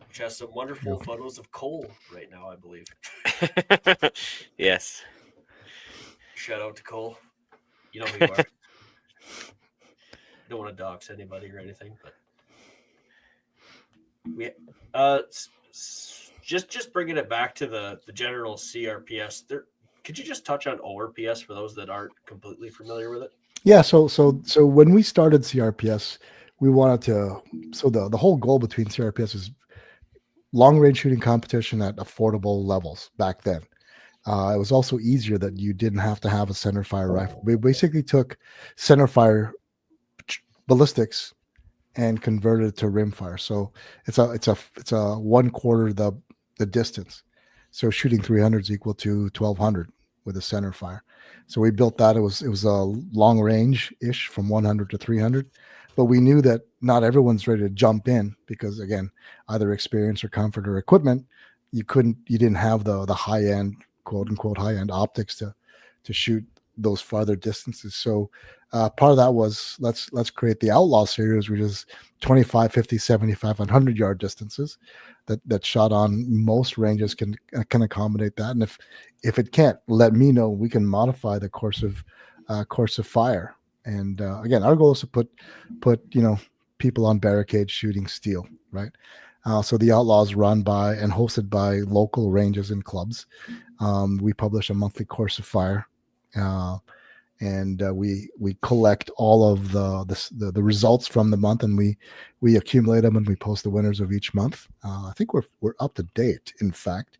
which has some wonderful photos of Cole right now, I believe. Yes. Shout out to Cole. You know who you are. Don't want to dox anybody or anything, but we just bringing it back to the general CRPS. There, could you just touch on ORPS for those that aren't completely familiar with it? Yeah, so when we started CRPS, we wanted to. So the whole goal between CRPS is long range shooting competition at affordable levels back then. It was also easier that you didn't have to have a centerfire rifle. We basically took centerfire ballistics and converted it to rimfire. So it's a 1/4 the distance. So shooting 300 is equal to 1200 with a centerfire. So we built that. It was a long range ish from 100 to 300, but we knew that not everyone's ready to jump in because again, either experience or comfort or equipment, you didn't have the high end, quote unquote high end optics to shoot those farther distances. So part of that was let's create the Outlaw series, which is 25, 50, 75, and 100 yard distances that shot on most ranges can accommodate that. And if it can't, let me know. We can modify the course of fire. And again, our goal is to put people on barricades shooting steel, right? So the Outlaw is run by and hosted by local ranges and clubs. We publish a monthly course of fire. And we collect all of the results from the month, and we accumulate them, and we post the winners of each month. I think we're up to date, in fact.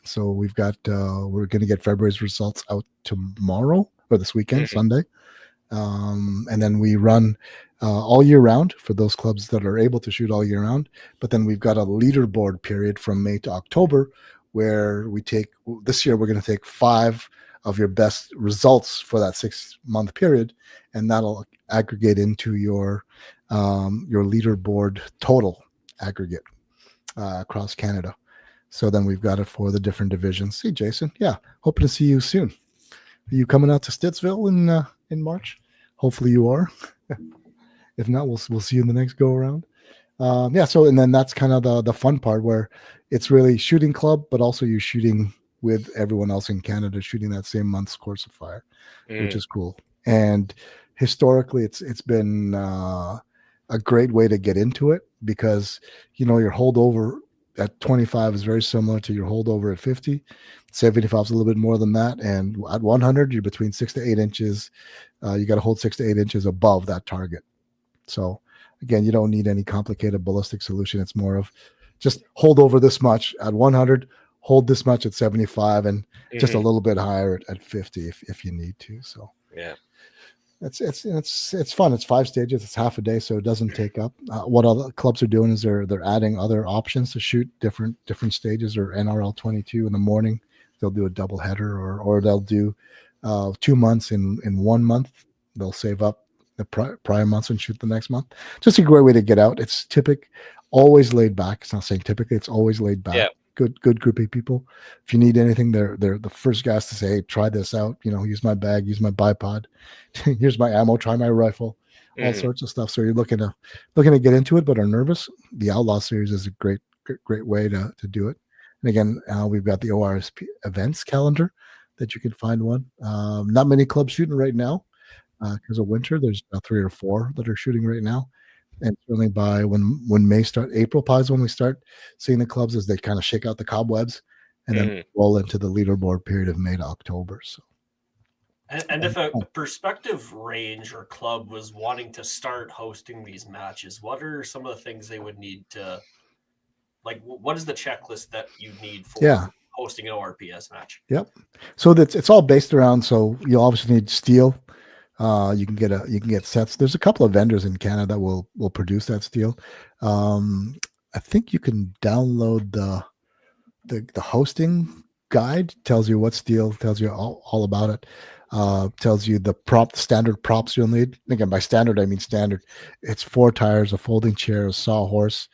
So we've got we're going to get February's results out tomorrow or this weekend, Sunday, and then we run all year round for those clubs that are able to shoot all year round. But then we've got a leaderboard period from May to October, where this year we're going to take 5 of your best results for that 6-month period, and that'll aggregate into your leaderboard total aggregate across Canada. So then we've got it for the different divisions. See, Jason, yeah, hoping to see you soon. Are you coming out to Stittsville in March? Hopefully you are. If not, we'll see you in the next go around. Yeah. So and then that's kind of the fun part where it's really shooting club, but also you're shooting with everyone else in Canada shooting that same month's course of fire, which is cool. And historically, it's been a great way to get into it because your holdover at 25 is very similar to your holdover at 50. 75 is a little bit more than that, and at 100, you're between 6 to 8 inches. You got to hold 6 to 8 inches above that target. So again, you don't need any complicated ballistic solution. It's more of just hold over this much at 100. Hold this much at 75 and just a little bit higher at 50 if you need to. So yeah, it's fun. It's 5 stages. It's half a day, so it doesn't take up. What other clubs are doing is they're adding other options to shoot different stages, or NRL 22 in the morning. They'll do a double header, or they'll do 2 months in 1 month. They'll save up the prior months and shoot the next month. Just a great way to get out. It's always laid back. It's not saying typically. It's always laid back. Yeah. Good group of people. If you need anything, they're the first guys to say, hey, try this out. Use my bag, use my bipod. Here's my ammo, try my rifle, all sorts of stuff. So you're looking to get into it, but are nervous. The Outlaw series is a great way to do it. And again, we've got the ORSP events calendar that you can find one. Not many clubs shooting right now because of winter. There's about 3 or 4 that are shooting right now. And certainly by when May start, April probably is when we start seeing the clubs as they kind of shake out the cobwebs and then roll into the leaderboard period of May to October. So, and if a prospective range or club was wanting to start hosting these matches, what are some of the things they would need to, like, what is the checklist that you need for hosting an ORPS match? Yep. So it's all based around, so you obviously need steel. You can get sets. There's a couple of vendors in Canada that will produce that steel. I think you can download the hosting guide. Tells you what steel, tells you all about it. Tells you the standard props you'll need. Again, by standard I mean standard. It's 4 tires, a folding chair, a sawhorse,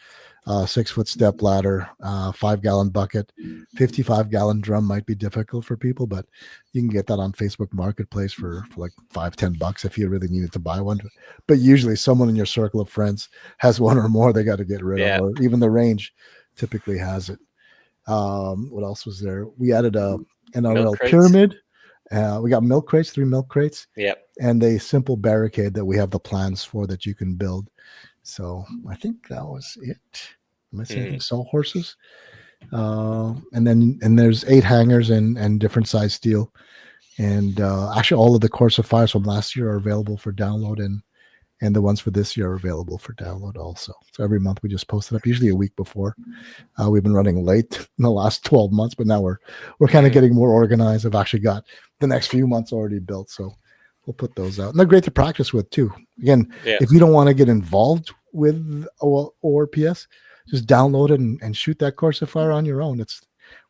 6-foot step ladder, 5-gallon bucket, 55-gallon drum might be difficult for people, but you can get that on Facebook Marketplace for like $5-10 if you really needed to buy one. But usually someone in your circle of friends has one or more they got to get rid of, or even the range typically has it. What else was there? We added a NRL pyramid. We got milk crates, 3 milk crates. Yep. And a simple barricade that we have the plans for that you can build. So I think that was it. Am I saying anything? Sawhorses. And there's 8 hangers and different size steel. And actually all of the Corsa Fires from last year are available for download, and the ones for this year are available for download also. So every month we just post it up, usually a week before. We've been running late in the last 12 months, but now we're kind of getting more organized. I've actually got the next few months already built, so we'll put those out. And they're great to practice with too. Again, if you don't want to get involved with ORPS, just download it and shoot that Corsa Fire on your own.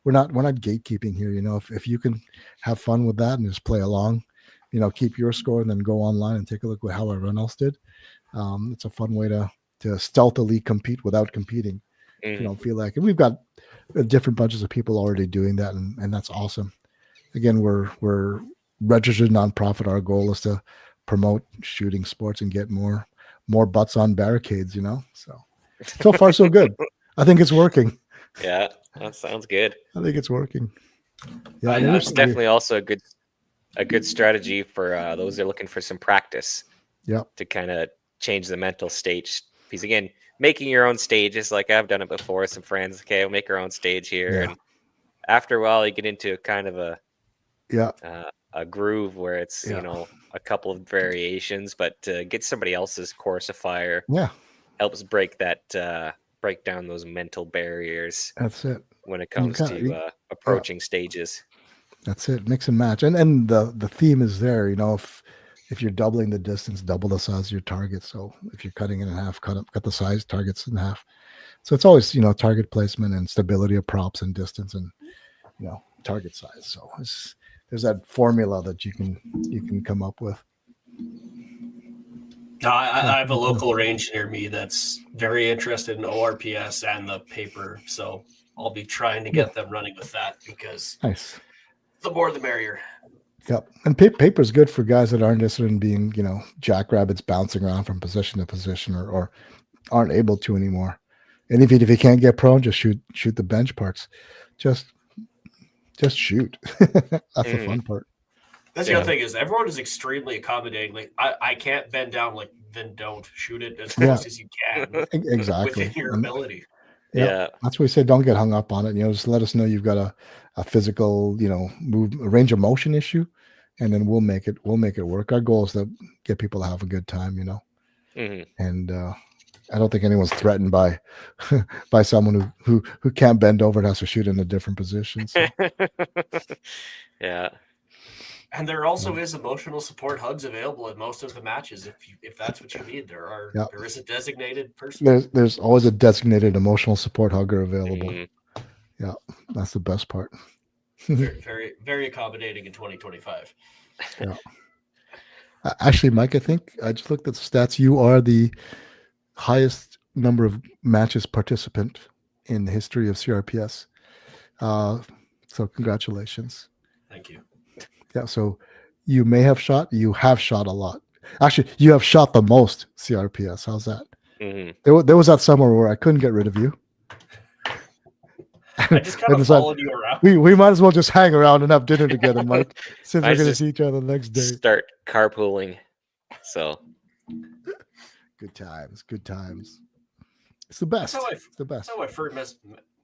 We're not gatekeeping here. If you can have fun with that and just play along, keep your score and then go online and take a look at how everyone else did. It's a fun way to stealthily compete without competing. If you don't feel like it. We've got different bunches of people already doing that, and that's awesome. Again, we're registered nonprofit. Our goal is to promote shooting sports and get more butts on barricades, so far so good. I think it's working. Yeah, that sounds good. I think it's working. Yeah, that's definitely also a good strategy for those that are looking for some practice. Yeah, to kind of change the mental stage. Because again, making your own stages, like I've done it before with some friends. Okay, we'll make our own stage here, and after a while, you get into kind of a groove where it's a couple of variations, but to get somebody else's Corsa Fire helps break down those mental barriers. That's it. When it comes to approaching stages. That's it. Mix and match, and the theme is there. If you're doubling the distance, double the size of your target. So if you're cutting it in half, cut the size targets in half. So it's always target placement and stability of props and distance and target size. So there's that formula that you can come up with. I have a local range near me that's very interested in ORPS and the paper, so I'll be trying to get them running with that because the more the merrier. Yep. And paper is good for guys that aren't interested in being, jackrabbits bouncing around from position to position or aren't able to anymore. And if you can't get prone, just shoot the bench parts. Just shoot. That's the fun part. That's the other thing is everyone is extremely accommodating. Like I can't bend down, like then don't shoot it as close as you can. Exactly. Within your ability. Yeah. That's why we say don't get hung up on it. Just let us know you've got a physical, a range of motion issue, and then we'll make it work. Our goal is to get people to have a good time, And I don't think anyone's threatened by someone who can't bend over and has to shoot in a different position. So. Yeah. And there also is emotional support hugs available at most of the matches. If that's what you need, there is a designated person. There's always a designated emotional support hugger available. Yeah, that's the best part. Very, very, very accommodating in 2025. Yeah. Actually, Mike, I think I just looked at the stats. You are the highest number of matches participant in the history of CRPS. So congratulations. Thank you. Yeah, so you have shot a lot. Actually, you have shot the most CRPS. How's that? There was that summer where I couldn't get rid of you. I just kind of followed you around. We might as well just hang around and have dinner together, Mike, since we're going to see each other the next day. Start carpooling. So good times. It's the best. It's the best. That's how I first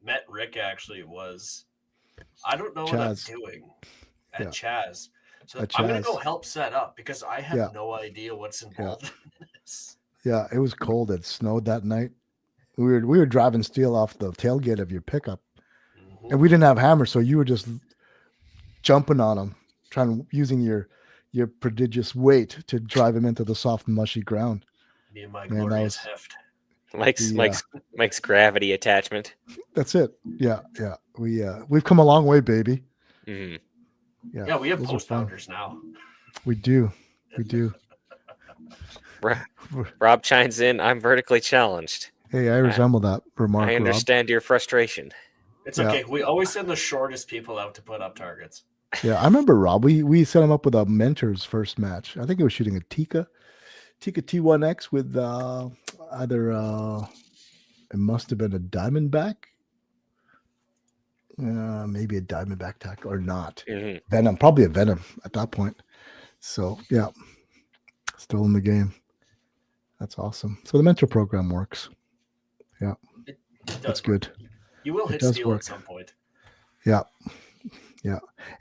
met Rick. Actually, was I don't know what I'm doing at Chaz. So I'm going to go help set up because I have no idea what's involved in this. Yeah, it was cold. It snowed that night. We were driving steel off the tailgate of your pickup, and we didn't have hammers, so you were just jumping on them, using your your prodigious weight to drive him into the soft, mushy ground. Me and my Man, that glorious was- heft. Mike's gravity attachment. That's it. Yeah. We've come a long way, baby. Mhm. Yeah, we have those are post fun. founders now. We do. Rob chimes in. I'm vertically challenged. Hey, I resemble that remark, I Rob. understand your frustration. It's Yeah. okay. We always send the shortest people out to put up targets. Yeah, I remember Rob. We set him up with a mentor's first match. I think he was shooting a Tika T1X with either it must have been a Diamondback, maybe a Diamondback tackle or not. Mhm. Venom, probably a Venom at that point. So yeah, still in the game. That's awesome. So the mentor program works. It That's does work. good. You will It hit does steel work. at some point. Yeah.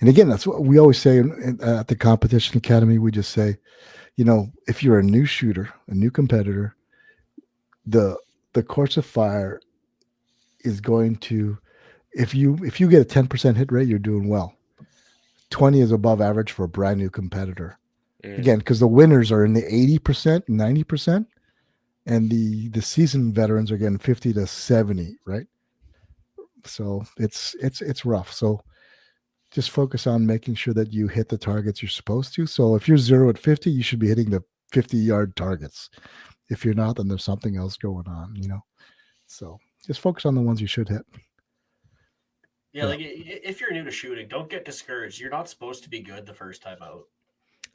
And again, that's what we always say at the Competition Academy. We just say, if you're a new shooter, a new competitor, the course of fire is going to, if you get a 10% hit rate, you're doing well. 20 is above average for a brand new competitor. Mhm. Again, because the winners are in the 80%, 90%, and the seasoned veterans are getting 50 to 70, right? So it's rough. So just focus on making sure that you hit the targets you're supposed to. So if you're 0 at 50, you should be hitting the 50-yard targets. If you're not, then there's something else going on, So just focus on the ones you should hit. Yeah, like if you're new to shooting, don't get discouraged. You're not supposed to be good the first time out.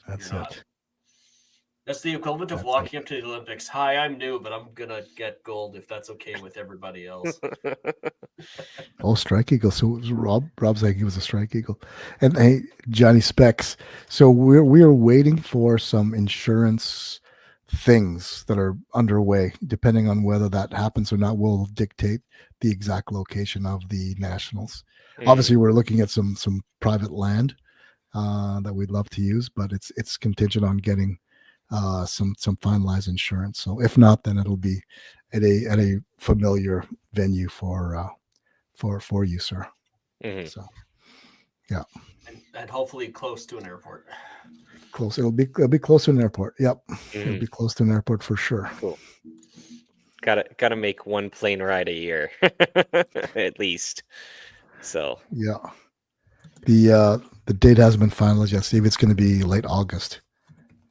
That's You're it. not. That's the equivalent of That's walking up to the Olympics. Hi, I'm new, but I'm gonna get gold if that's okay with everybody else. Oh, Strike Eagle. So it was Rob's like he was a Strike Eagle. And hey, Johnny Specs. So we're waiting for some insurance things that are underway. Depending on whether that happens or not, will dictate the exact location of the nationals. Obviously, we're looking at some private land that we'd love to use, but it's contingent on getting some finalized insurance. So if not, then it'll be at a familiar venue for you, sir. Mhm. So yeah, and hopefully close to an airport. close. It'll be close to an airport. Yep, it'll Mhm. be close to an airport for sure. Cool. Gotta make one plane ride a year, at least. So Yeah, the date hasn't been finalized yet, Steve. It's going to be late August.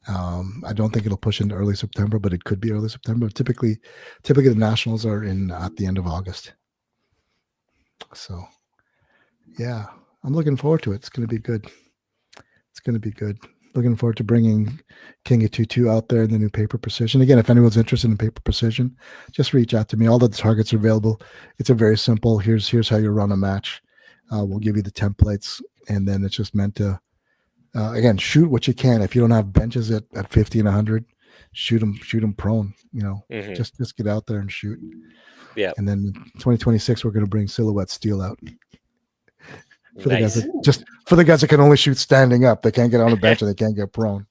I don't think it'll push into early September, but it could be early September. Typically the nationals are in at the end of August. So yeah, I'm looking forward to it. It's going to be good. Looking forward to bringing King of 2-2 out there in the new paper precision. Again, if anyone's interested in paper precision, just reach out to me. All the targets are available. It's a very simple. Here's how you run a match. We'll give you the templates, and then it's just meant to again, shoot what you can. If you don't have benches at 50 and 100, shoot them prone. Mhm. Just get out there and shoot. Yeah. And then 2026, we're going to bring silhouette steel out for Nice. the guys that can only shoot standing up. They can't get on a bench and they can't get prone.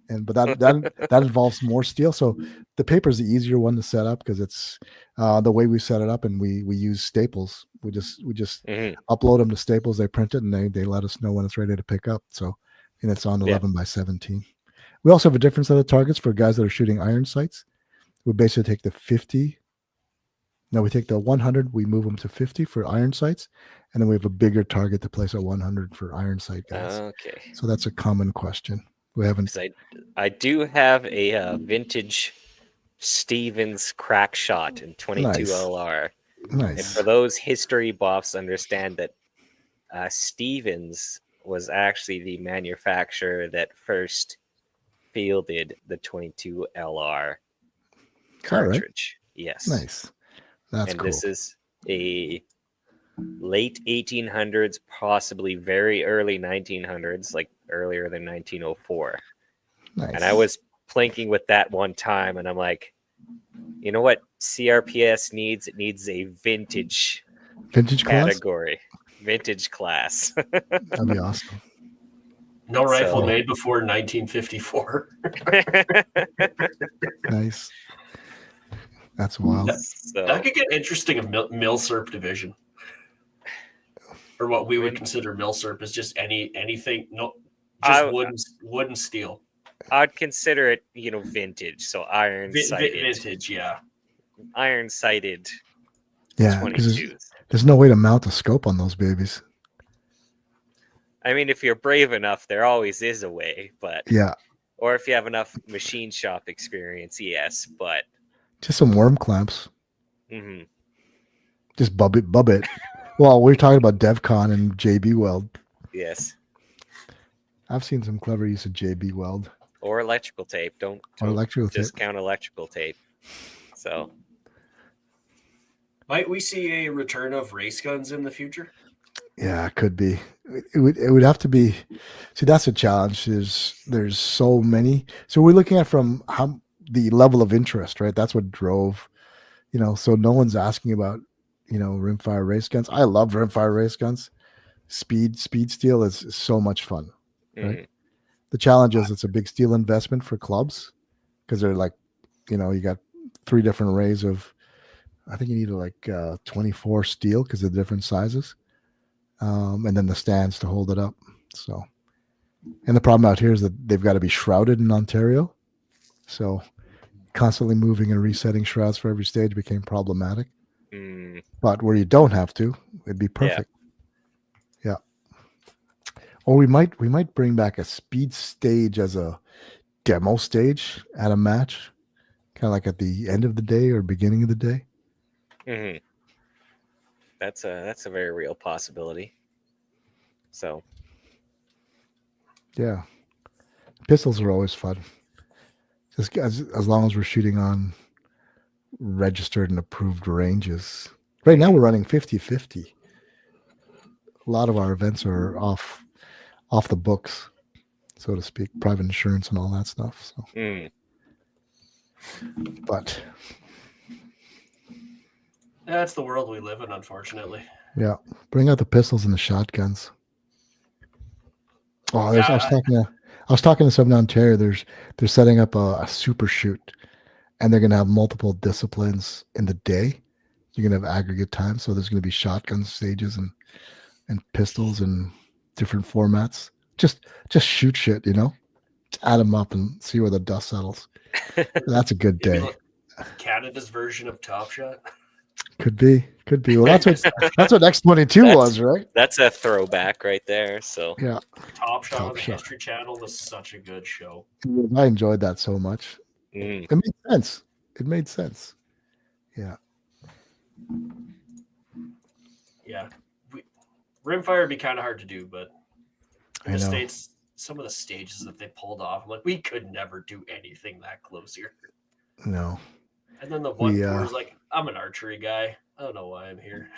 But that involves more steel. So the paper is the easier one to set up because it's the way we set it up, and we use staples. We just Mhm. upload them to Staples. They print it and they let us know when it's ready to pick up. So, and it's on 11 by 17. We also have a different set of targets for guys that are shooting iron sights. We basically take the 50. No, we take the 100. We move them to 50 for iron sights, and then we have a bigger target to place at 100 for iron sight guys. Okay. So that's a common question. We haven't. 'Cause I do have a vintage Stevens crack shot in 22 Nice. LR. And Nice. for those history buffs, understand that Stevens was actually the manufacturer that first fielded the 22 LR Is that right? cartridge. Yes. Nice. That's and cool. this is a late 1800s, possibly very early 1900s, like earlier than 1904. Nice. And I was plinking with that one time, and I'm like, you know what CRPS needs? It needs a vintage Vintage class. category, vintage class. That'd be awesome. No rifle So- made before 1954. Nice. That's wild. So That could get interesting. A milsurp division, or what we would consider milsurp is just anything. No, Just I- wooden steel. I'd consider it, vintage. So iron sighted, Vintage, yeah. iron sighted Yeah, because 22s. there's no way to mount a scope on those babies. I mean, if you're brave enough, there always is a way. But Yeah, or if you have enough machine shop experience, yes. But just some worm clamps. mhm. Just bub it. Well, we're talking about DevCon and JB Weld. Yes, I've seen some clever use of JB Weld or electrical tape. Don't or electrical tape. discount electrical tape. So Might we see a return of race guns in the future? Yeah, it could be. It would have to be. See, that's a challenge. There's so many. So we're looking at from how the level of interest, right? That's what drove. So no one's asking about rimfire race guns. I love rimfire race guns. Speed steel is so much fun, right? mhm. The challenge is it's a big steel investment for clubs because they're like, you got 3 different arrays of. I think you need like 24 steel because of the different sizes. And then the stands to hold it up. So, and the problem out here is that they've got to be shrouded in Ontario. So, constantly moving and resetting shrouds for every stage became problematic. Mm, But where you don't have to, it'd be perfect. Yeah. Or we might bring back a speed stage as a demo stage at a match, kind of like at the end of the day or beginning of the day. mhm. That's a very real possibility. So Yeah. Pistols are always fun. Just as long as we're shooting on registered and approved ranges. Right now we're running 50-50. A lot of our events are off the books, so to speak, private insurance and all that stuff. So, but That's the world we live in, unfortunately. yeah, bring out the pistols and the shotguns. Oh, I was talking to someone in Ontario. They're setting up a super shoot, and they're going to have multiple disciplines in the day. You're going to have aggregate time, so there's going to be shotgun stages and pistols and different formats. Just shoot shit, Just add them up and see where the dust settles. That's a good Maybe day. like Canada's version of Top Shot. Could be. Well, that's what X-22 was, right? that's a throwback right there. So Yeah, Top Shot Top on the Shot. History Channel was such a good show. I enjoyed that so much. mm, It made sense. Yeah. Yeah. Rimfire would be kind of hard to do, but in I the know. States, some of the stages that they pulled off, I'm like, we could never do anything that close here. No. And then the one We, was like, I'm an archery guy. I don't know why I'm here.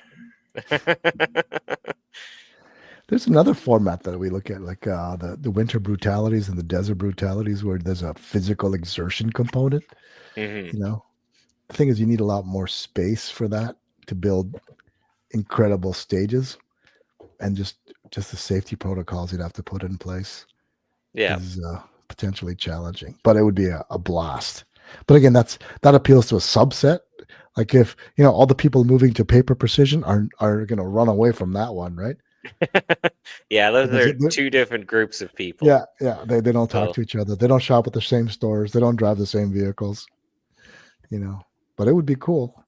There's another format that we look at, like the winter brutalities and the desert brutalities, where there's a physical exertion component. mhm. The thing is, you need a lot more space for that to build incredible stages, and just the safety protocols you'd have to put in place Yeah. is potentially challenging. But it would be a blast. But again, that appeals to a subset. Like if all the people moving to paper precision are going to run away from that one, right? Yeah, those Because are two different groups of people. Yeah, they don't talk So- to each other. They don't shop at the same stores. They don't drive the same vehicles. But it would be cool.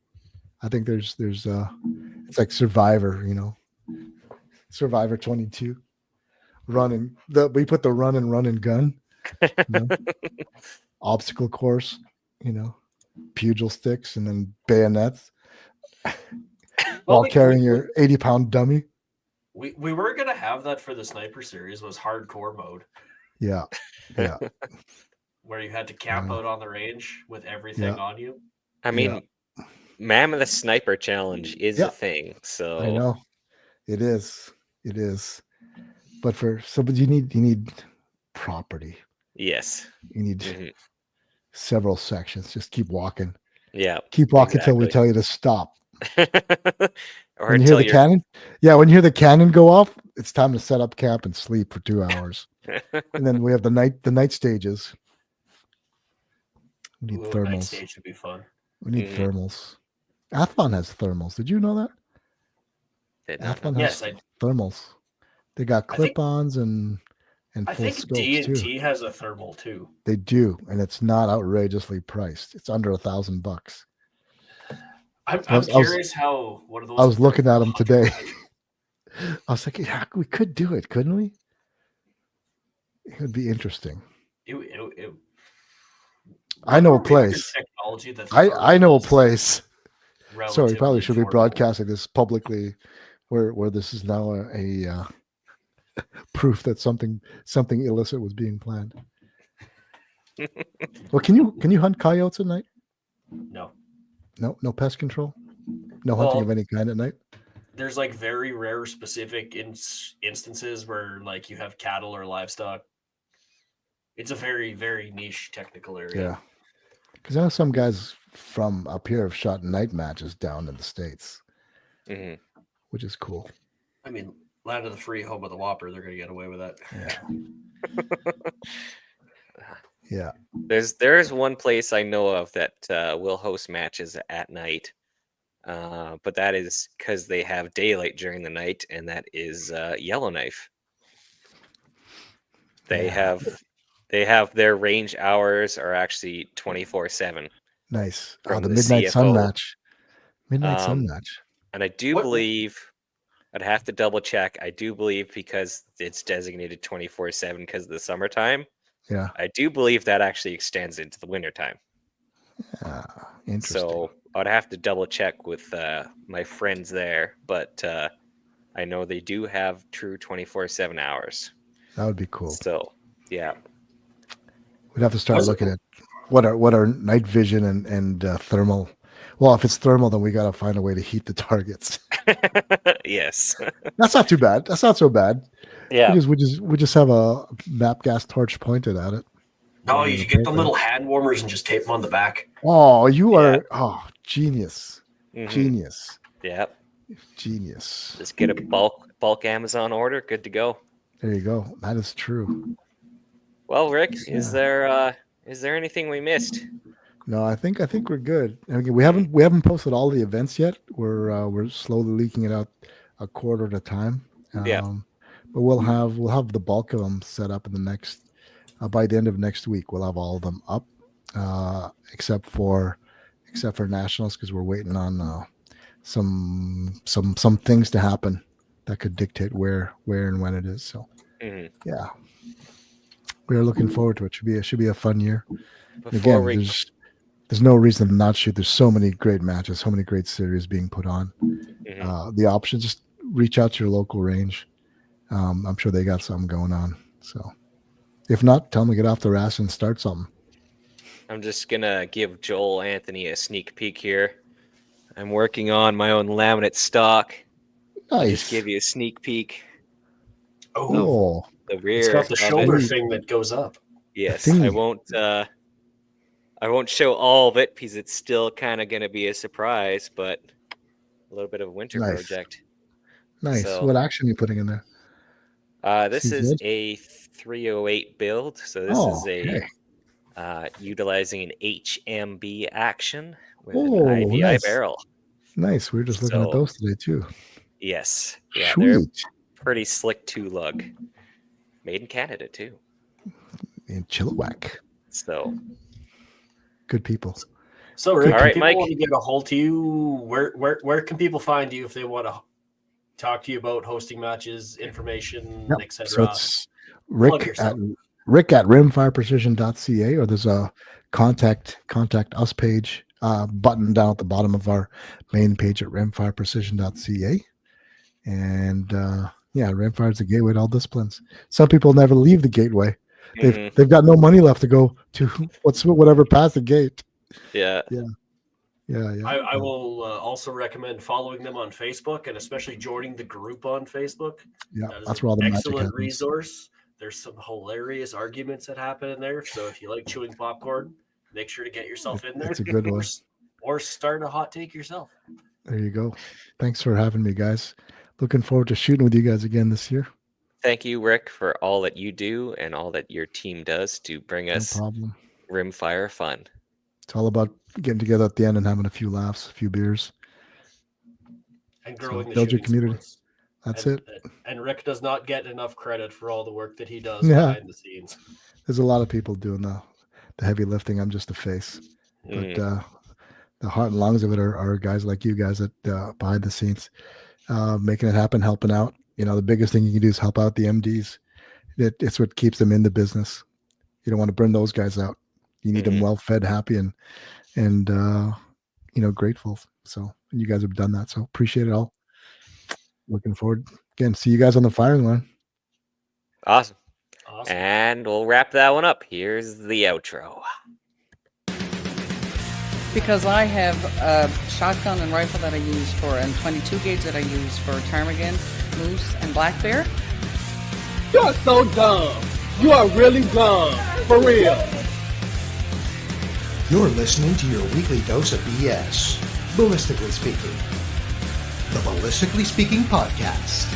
I think there's it's like Survivor, Survivor 22. We put the run and gun, obstacle course, pugil sticks and then bayonets while carrying your 80-pound dummy. We were gonna have that for the sniper series, was hardcore mode, Yeah. where you had to camp out on the range with everything Yeah. on you. I mean, Mammoth Sniper Challenge is Yeah. a thing. So I know it is. But but you need property. yes. You need Mhm. several sections. Just keep walking. Yeah. Keep walking until we Exactly. tell you to stop. Or When you hear until the you're cannon, when you hear the cannon go off, it's time to set up camp and sleep for 2 hours. And then we have the night stages. We need Ooh, night thermals. stage would be fun. We need Mhm. thermals. Athlon has thermals. Did you know that? Did not know. Athlon has Yes, I thermals. They got I think- clip-ons and and I full think scopes too. D&T has a thermal too. They do, and it's not outrageously priced. It's under $1,000. I'm I was- curious how one of those. I was looking at them 100 today. match- I was thinking, yeah, we could do it, couldn't we? It would be interesting. It- I know a whatever makes place. your Technology that I know a thermal is place. Sorry, probably relatively should be affordable. broadcasting this publicly, where this is now a proof that something illicit was being planned. Well, can you hunt coyotes at night? No, No pest control, no hunting of Well, any kind at night. there's like very rare specific instances where like you have cattle or livestock. It's a very, very niche technical area. Yeah, because I know some guys from up here have shot night matches down in the States, hmm which is cool. I mean, land of the free, home of the whopper, they're gonna get away with that. Yeah, yeah. There's one place I know of that will host matches at night, but that is because they have daylight during the night, and that is Yellowknife. They Yeah. have their range hours are actually 24/7, Nice. From The the midnight sun CFO. match. Midnight sun Um, match. and I do What- believe I'd have to double check. I do believe because it's designated 24/7 because of the summertime. Yeah. I do believe that actually extends into the wintertime. Interesting. So I'd have to double check with my friends there, but I know they do have true 24/7 hours. That would be cool. So yeah, We'd have to start Was it- looking at what are night vision and thermal. Well, if it's thermal, then we got to find a way to heat the targets. yes, That's not too bad. That's not so bad. yeah. We just have a map gas torch pointed at it. No, Yeah, you should get the perfect. little hand warmers and just tape them on the back. Oh, you Yeah. are genius. Mhm. Genius. Yeah, Genius. just get a bulk Amazon order, good to go. There you go. That is true. Well, Rick, is there anything we missed? No, I think we're good. And again, we haven't posted all the events yet. We're slowly leaking it out a quarter at a time. Yeah. But we'll have the bulk of them set up in the next by the end of next week. We'll have all of them up, except for nationals, because we're waiting on some things to happen that could dictate where and when it is. So Mhm. yeah, we are looking forward to it. Should be a fun year. Before Again, we there's no reason to not shoot. There's so many great matches, so many great series being put on. Mhm. The option, just reach out to your local range. I'm sure they got something going on. So if not, tell them to get off their ass and start something. I'm just gonna give Joel Anthony a sneak peek here. I'm working on my own laminate stock. Nice. Just give you a sneak peek. Oh, Oh, The rear. it's got the of shoulder it. thing that goes up. Yes, thingy. I won't show all of it because it's still kind of gonna be a surprise, but a little bit of a winter Nice. project. nice. So- What action are you putting in there? This Seems is good. a 308 build, so this Oh, is a okay. utilizing an HMB action with Oh, an IBI nice. barrel. Nice. We were just looking at So- those today too. Yes, yeah, they're Sweet. pretty slick two lug, made in Canada too. In Chilliwack. So Good people. So, Rick, All if right, people Mike. want to get a hold to you, where can people find you if they want to talk to you about hosting matches, information, Yep. etc.? So it's Plug Rick yourself. at rimfireprecision.ca, or there's a contact us page button down at the bottom of our main page at rimfireprecision.ca. And Rimfire is the gateway to all disciplines. Some people never leave the gateway. mhm, They've got no money left to go to whatever past the gate. yeah, Yeah. I will also recommend following them on Facebook and especially joining the group on Facebook. Yeah, That is that's an where all the magic excellent happens. resource. There's some hilarious arguments that happen in there. So if you like chewing popcorn, make sure to get yourself in there. It's a good one. Or start a hot take yourself. There you go. Thanks for having me, guys. Looking forward to shooting with you guys again this year. Thank you, Rick, for all that you do and all that your team does to bring No us problem. Rimfire fun. It's all about getting together at the end and having a few laughs, a few beers. And growing the build your shooting community. sports. That's and, it. And Rick does not get enough credit for all the work that he does Yeah. behind the scenes. There's a lot of people doing the heavy lifting. I'm just a face, but the heart and lungs of it are guys like you guys that behind the scenes, making it happen, helping out. The biggest thing you can do is help out the MDs. It's what keeps them in the business. You don't want to burn those guys out. You need them well fed, happy, and grateful. So you guys have done that. So appreciate it all. Looking forward again. See you guys on the firing line. Awesome. Awesome. And we'll wrap that one up. Here's the outro. Because I have a shotgun and rifle that I use for, and 22 gauge that I use for ptarmigan, moose, and black bear. You are so dumb. You are really dumb. For real. You're listening to your weekly dose of BS, ballistically speaking. The Ballistically Speaking Podcast.